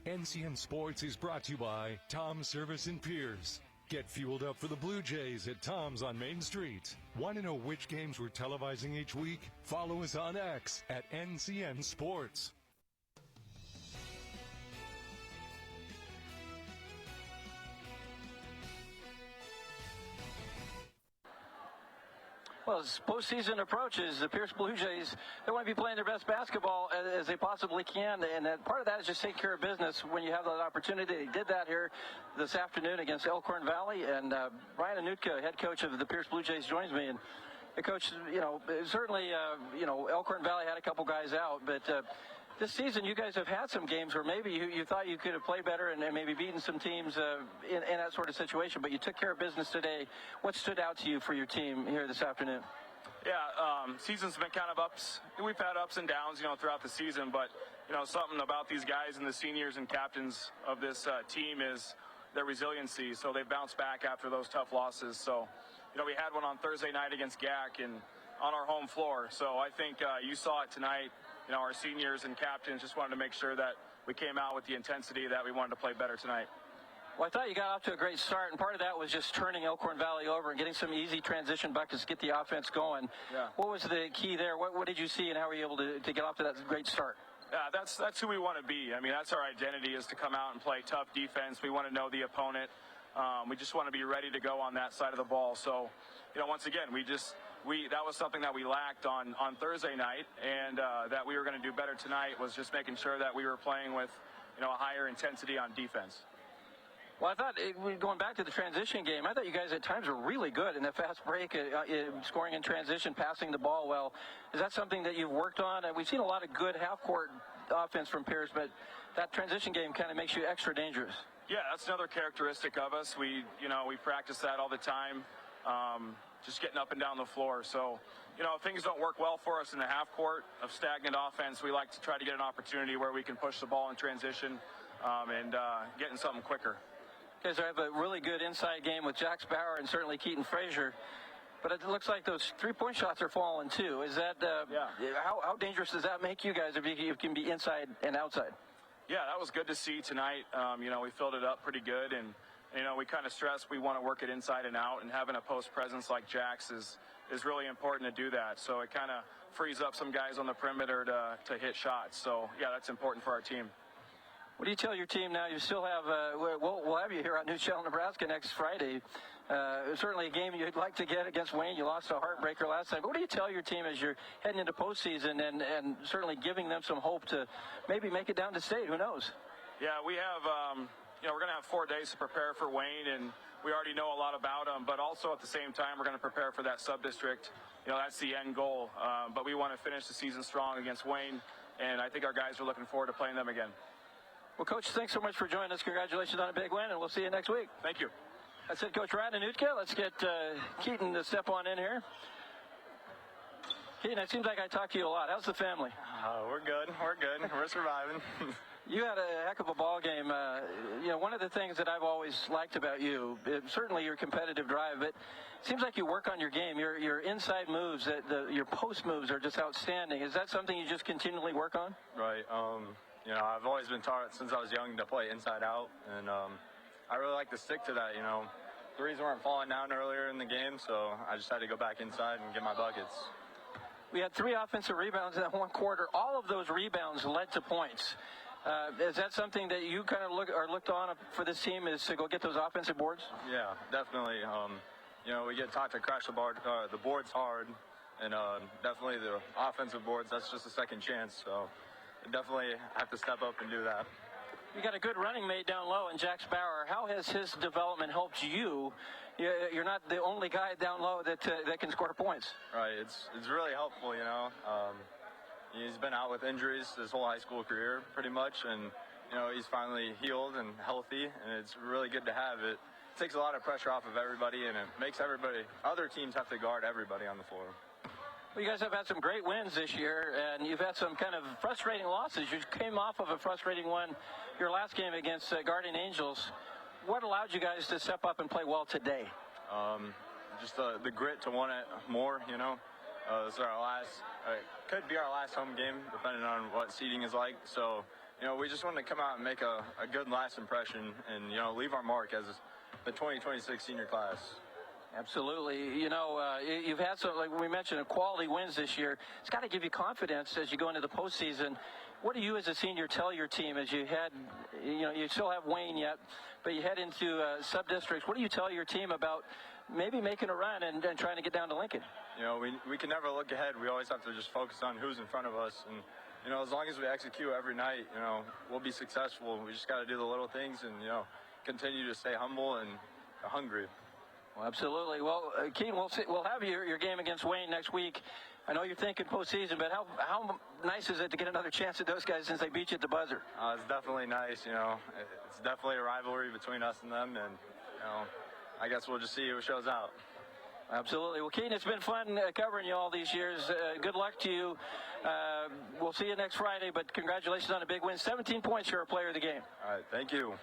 NCN Sports is brought to you by Tom's Service in Pierce. Get fueled up for the Blue Jays at Tom's on Main Street. Want to know which games we're televising each week? Follow us on X at NCN Sports. Well, as postseason approaches, the Pierce Blue Jays, they want to be playing their best basketball as they possibly can, and part of that is just take care of business when you have that opportunity. They did that here this afternoon against Elkhorn Valley, and Brian Anutka, head coach of the Pierce Blue Jays, joins me. And the coach, certainly, Elkhorn Valley had a couple guys out, but this season you guys have had some games where maybe you thought you could have played better and maybe beaten some teams in that sort of situation, but you took care of business today. What stood out to you for your team here this afternoon? Yeah, season's been kind of ups. We've had ups and downs, throughout the season, but, something about these guys and the seniors and captains of this team is their resiliency. So they bounced back after those tough losses. So, we had one on Thursday night against GAC and on our home floor. So I think you saw it tonight. Our seniors and captains just wanted to make sure that we came out with the intensity that we wanted to play better tonight. Well, I thought you got off to a great start, and part of that was just turning Elkhorn Valley over and getting some easy transition buckets to get the offense going. Yeah. What was the key there? What did you see, and how were you able to get off to that great start? Yeah, that's who we want to be. I mean, that's our identity, is to come out and play tough defense. We want to know the opponent. We just want to be ready to go on that side of the ball. So, once again, that was something that we lacked on Thursday night, and that we were going to do better tonight was just making sure that we were playing with, a higher intensity on defense. Well, I thought, going back to the transition game, I thought you guys at times were really good in the fast break, scoring in transition, passing the ball well. Is that something that you've worked on? We've seen a lot of good half-court offense from Pierce, but that transition game kind of makes you extra dangerous. Yeah, that's another characteristic of us. We practice that all the time. Just getting up and down the floor. So, if things don't work well for us in the half court of stagnant offense, we like to try to get an opportunity where we can push the ball in transition and get in something quicker. You guys have a really good inside game with Jax Bauer and certainly Keaton Frazier, but it looks like those three-point shots are falling too. Is that how dangerous does that make you guys if you can be inside and outside? Yeah, that was good to see tonight. We filled it up pretty good, and we kind of stress we want to work it inside and out, and having a post presence like Jax is really important to do that. So it kind of frees up some guys on the perimeter to hit shots. So, yeah, that's important for our team. What do you tell your team now? You still have, we'll have you here on News Channel Nebraska next Friday. Certainly a game you'd like to get against Wayne. You lost a heartbreaker last time. But what do you tell your team as you're heading into postseason and certainly giving them some hope to maybe make it down to state? Who knows? Yeah, we have, we're going to have 4 days to prepare for Wayne, and we already know a lot about them. But also at the same time, we're going to prepare for that sub-district. That's the end goal. But we want to finish the season strong against Wayne, and I think our guys are looking forward to playing them again. Well, Coach, thanks so much for joining us. Congratulations on a big win, and we'll see you next week. Thank you. That's it, Coach Ryan and Utka. Let's get Keaton to step on in here. Keaton, it seems like I talk to you a lot. How's the family? We're good. We're surviving. You had a heck of a ball game. One of the things that I've always liked about you, certainly your competitive drive, but it seems like you work on your game. Your inside moves, your post moves are just outstanding. Is that something you just continually work on? Right. I've always been taught since I was young to play inside out, and I really like to stick to that. Threes weren't falling down earlier in the game, so I just had to go back inside and get my buckets. We had 3 offensive rebounds in that one quarter. All of those rebounds led to points. Is that something that you kind of looked on for this team, is to go get those offensive boards? Yeah, definitely. We get taught to crash the boards hard, and definitely the offensive boards, that's just a second chance. So I definitely have to step up and do that. You got a good running mate down low in Jack Bauer. How has his development helped you? You're not the only guy down low that can score points. Right. It's really helpful, He's been out with injuries his whole high school career, pretty much, and he's finally healed and healthy, and it's really good to have it. It takes a lot of pressure off of everybody, and it makes other teams have to guard everybody on the floor. Well, you guys have had some great wins this year, and you've had some kind of frustrating losses. You came off of a frustrating one your last game against Guardian Angels. What allowed you guys to step up and play well today? Just the grit to want it more, This is our could be our last home game, depending on what seeding is like. So, we just wanted to come out and make a good last impression and, leave our mark as the 2026 senior class. Absolutely. You've had some, like we mentioned, quality wins this year. It's got to give you confidence as you go into the postseason. What do you as a senior tell your team as you head, you still have Wayne yet, but you head into sub-districts. What do you tell your team about maybe making a run and trying to get down to Lincoln? We can never look ahead. We always have to just focus on who's in front of us. And, as long as we execute every night, we'll be successful. We just got to do the little things and, continue to stay humble and hungry. Well, absolutely. Well, Keaton, we'll have your game against Wayne next week. I know you're thinking postseason, but how nice is it to get another chance at those guys since they beat you at the buzzer? It's definitely nice. It's definitely a rivalry between us and them, and I guess we'll just see who shows out. Absolutely. Well, Keaton, it's been fun covering you all these years. Good luck to you. We'll see you next Friday, but congratulations on a big win. 17 points, you're a player of the game. All right, thank you.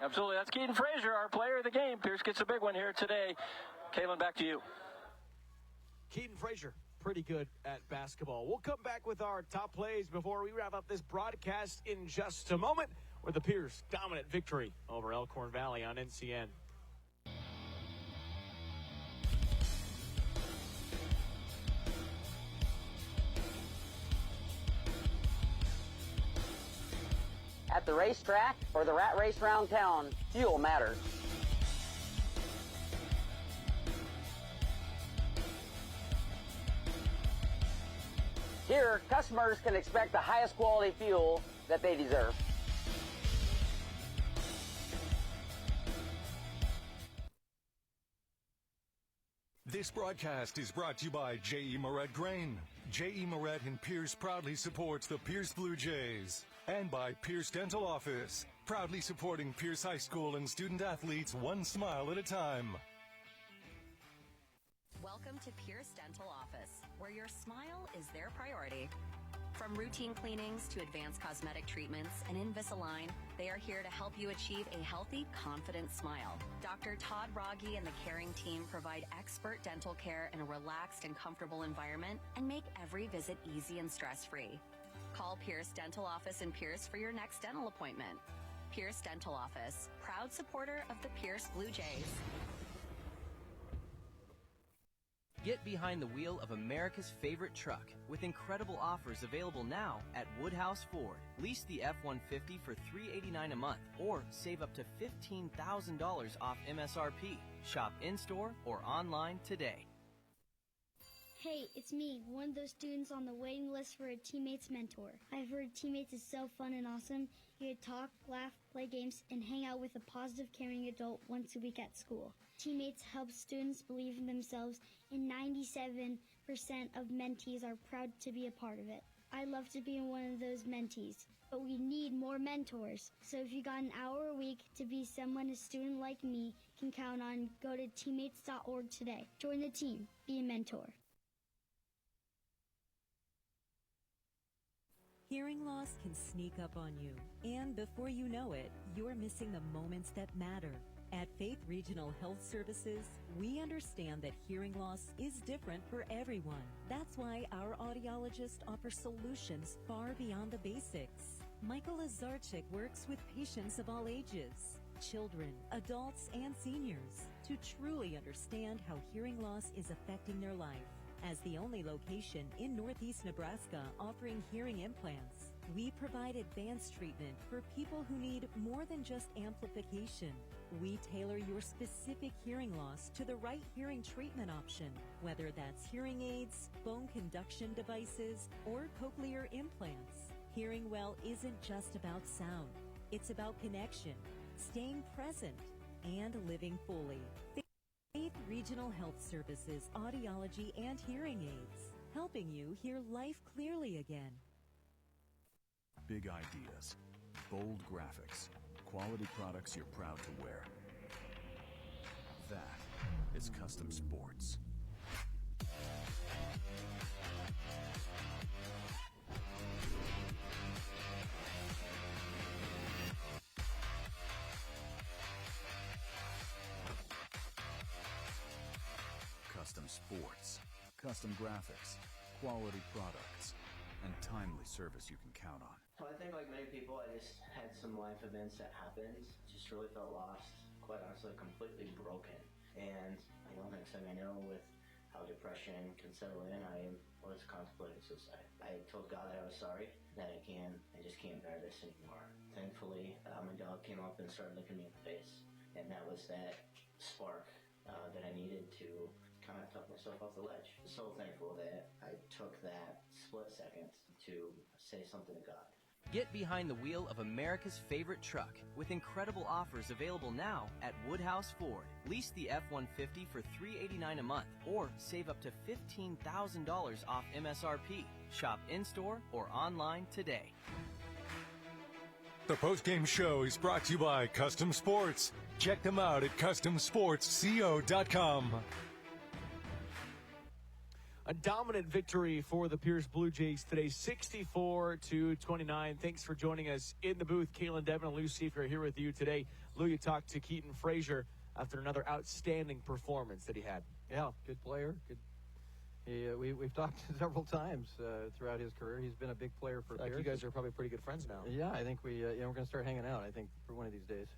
Absolutely. That's Keaton Frazier, our player of the game. Pierce gets a big one here today. Kaylin, back to you. Keaton Frazier, pretty good at basketball. We'll come back with our top plays before we wrap up this broadcast in just a moment with the Pierce dominant victory over Elkhorn Valley on NCN. At the racetrack or the rat race around town, fuel matters. Here, customers can expect the highest quality fuel that they deserve. This broadcast is brought to you by J.E. Moret Grain. J.E. Moret in Pierce proudly supports the Pierce Blue Jays. And by Pierce Dental Office, proudly supporting Pierce High School and student athletes one smile at a time. Welcome to Pierce Dental Office, where your smile is their priority. From routine cleanings to advanced cosmetic treatments and Invisalign, they are here to help you achieve a healthy, confident smile. Dr. Todd Rogge and the caring team provide expert dental care in a relaxed and comfortable environment and make every visit easy and stress-free. Call Pierce Dental Office in Pierce for your next dental appointment. Pierce Dental Office, proud supporter of the Pierce Blue Jays. Get behind the wheel of America's favorite truck with incredible offers available now at Woodhouse Ford. Lease the F-150 for $389 a month or save up to $15,000 off MSRP. Shop in-store or online today. Hey, it's me, one of those students on the waiting list for a teammate's mentor. I've heard teammates is so fun and awesome. You get to talk, laugh, play games, and hang out with a positive, caring adult once a week at school. Teammates help students believe in themselves, and 97% of mentees are proud to be a part of it. I love to be one of those mentees. But we need more mentors. So if you got an hour a week to be someone a student like me can count on, go to teammates.org today. Join the team. Be a mentor. Hearing loss can sneak up on you, and before you know it, you're missing the moments that matter. At Faith Regional Health Services, we understand that hearing loss is different for everyone. That's why our audiologists offer solutions far beyond the basics. Michael Azarchik works with patients of all ages, children, adults, and seniors, to truly understand how hearing loss is affecting their life. As the only location in Northeast Nebraska offering hearing implants, we provide advanced treatment for people who need more than just amplification. We tailor your specific hearing loss to the right hearing treatment option, whether that's hearing aids, bone conduction devices, or cochlear implants. Hearing well isn't just about sound. It's about connection, staying present, and living fully. Faith Regional Health Services, audiology and hearing aids, helping you hear life clearly again. Big ideas, bold graphics, quality products you're proud to wear. That is Custom Sports. Custom Sports, custom graphics, quality products, and timely service you can count on. Well, I think like many people, I just had some life events that happened. Just really felt lost, quite honestly, completely broken. And next thing I know, with how depression can settle in, I was contemplating suicide. I told God that I was sorry, that I just can't bear this anymore. Thankfully, my dog came up and started licking me in the face. And that was that spark that I needed to kind of talk myself off the ledge. So thankful that I took that split second to say something to God. Get behind the wheel of America's favorite truck with incredible offers available now at Woodhouse Ford. Lease the F-150 for $389 a month or save up to $15,000 off MSRP. Shop in-store or online today. The postgame show is brought to you by Custom Sports. Check them out at CustomSportsCO.com. A dominant victory for the Pierce Blue Jays today, 64-29. Thanks for joining us in the booth. Kalen, Devin, and Lou Seefer are here with you today. Lou, you talked to Keaton Frazier after another outstanding performance that he had. Yeah, good player. Good. We've talked several times throughout his career. He's been a big player for Pierce. You guys are probably pretty good friends now. Yeah, I think we're going to start hanging out, I think, for one of these days.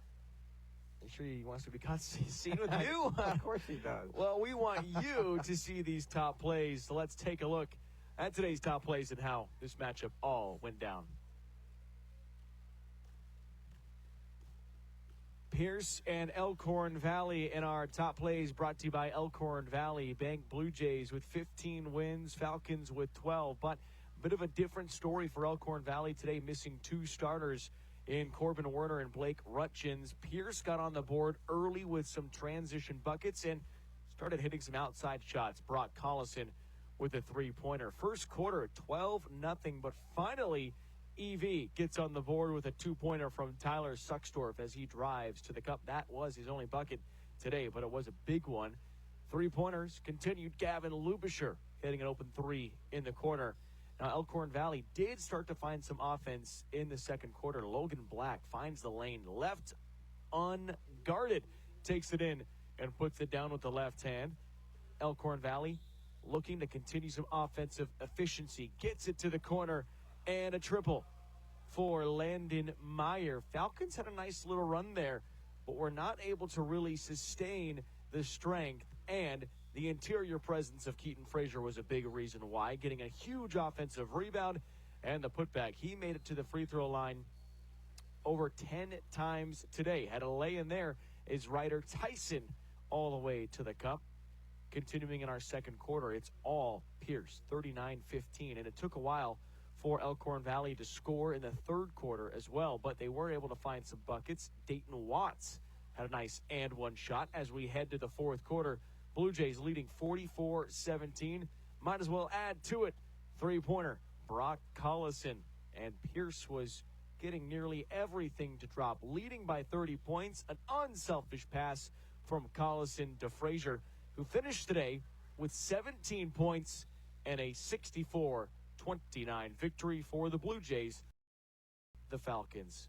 I'm sure he wants to be seen with you. Of course he does. Well, we want you to see these top plays. So let's take a look at today's top plays and how this matchup all went down. Pierce and Elkhorn Valley in our top plays, brought to you by Elkhorn Valley. Bank Blue Jays with 15 wins, Falcons with 12. But a bit of a different story for Elkhorn Valley today, missing two starters in Corbin Werner and Blake Rutchins. Pierce got on the board early with some transition buckets and started hitting some outside shots. Brock Collison with a three-pointer. First quarter, 12-0, but finally EV gets on the board with a two-pointer from Tyler Suxdorf as he drives to the cup. That was his only bucket today, but it was a big one. Three-pointers continued. Gavin Lubischer hitting an open three in the corner. Now, Elkhorn Valley did start to find some offense in the second quarter. Logan Black finds the lane, left unguarded, takes it in and puts it down with the left hand. Elkhorn Valley looking to continue some offensive efficiency, gets it to the corner, and a triple for Landon Meyer. Falcons had a nice little run there, but were not able to really sustain the strength, and the interior presence of Keaton Frazier was a big reason why, getting a huge offensive rebound and the putback. He made it to the free throw line over 10 times today. Had a lay in there is Ryder Tyson all the way to the cup. Continuing in our second quarter, it's all Pierce, 39-15, and it took a while for Elkhorn Valley to score in the third quarter as well, but they were able to find some buckets. Dayton Watts had a nice and one shot as we head to the fourth quarter. Blue Jays leading 44-17. Might as well add to it. Three-pointer, Brock Collison. And Pierce was getting nearly everything to drop, leading by 30 points, an unselfish pass from Collison to Frazier, who finished today with 17 points and a 64-29 victory for the Blue Jays. The Falcons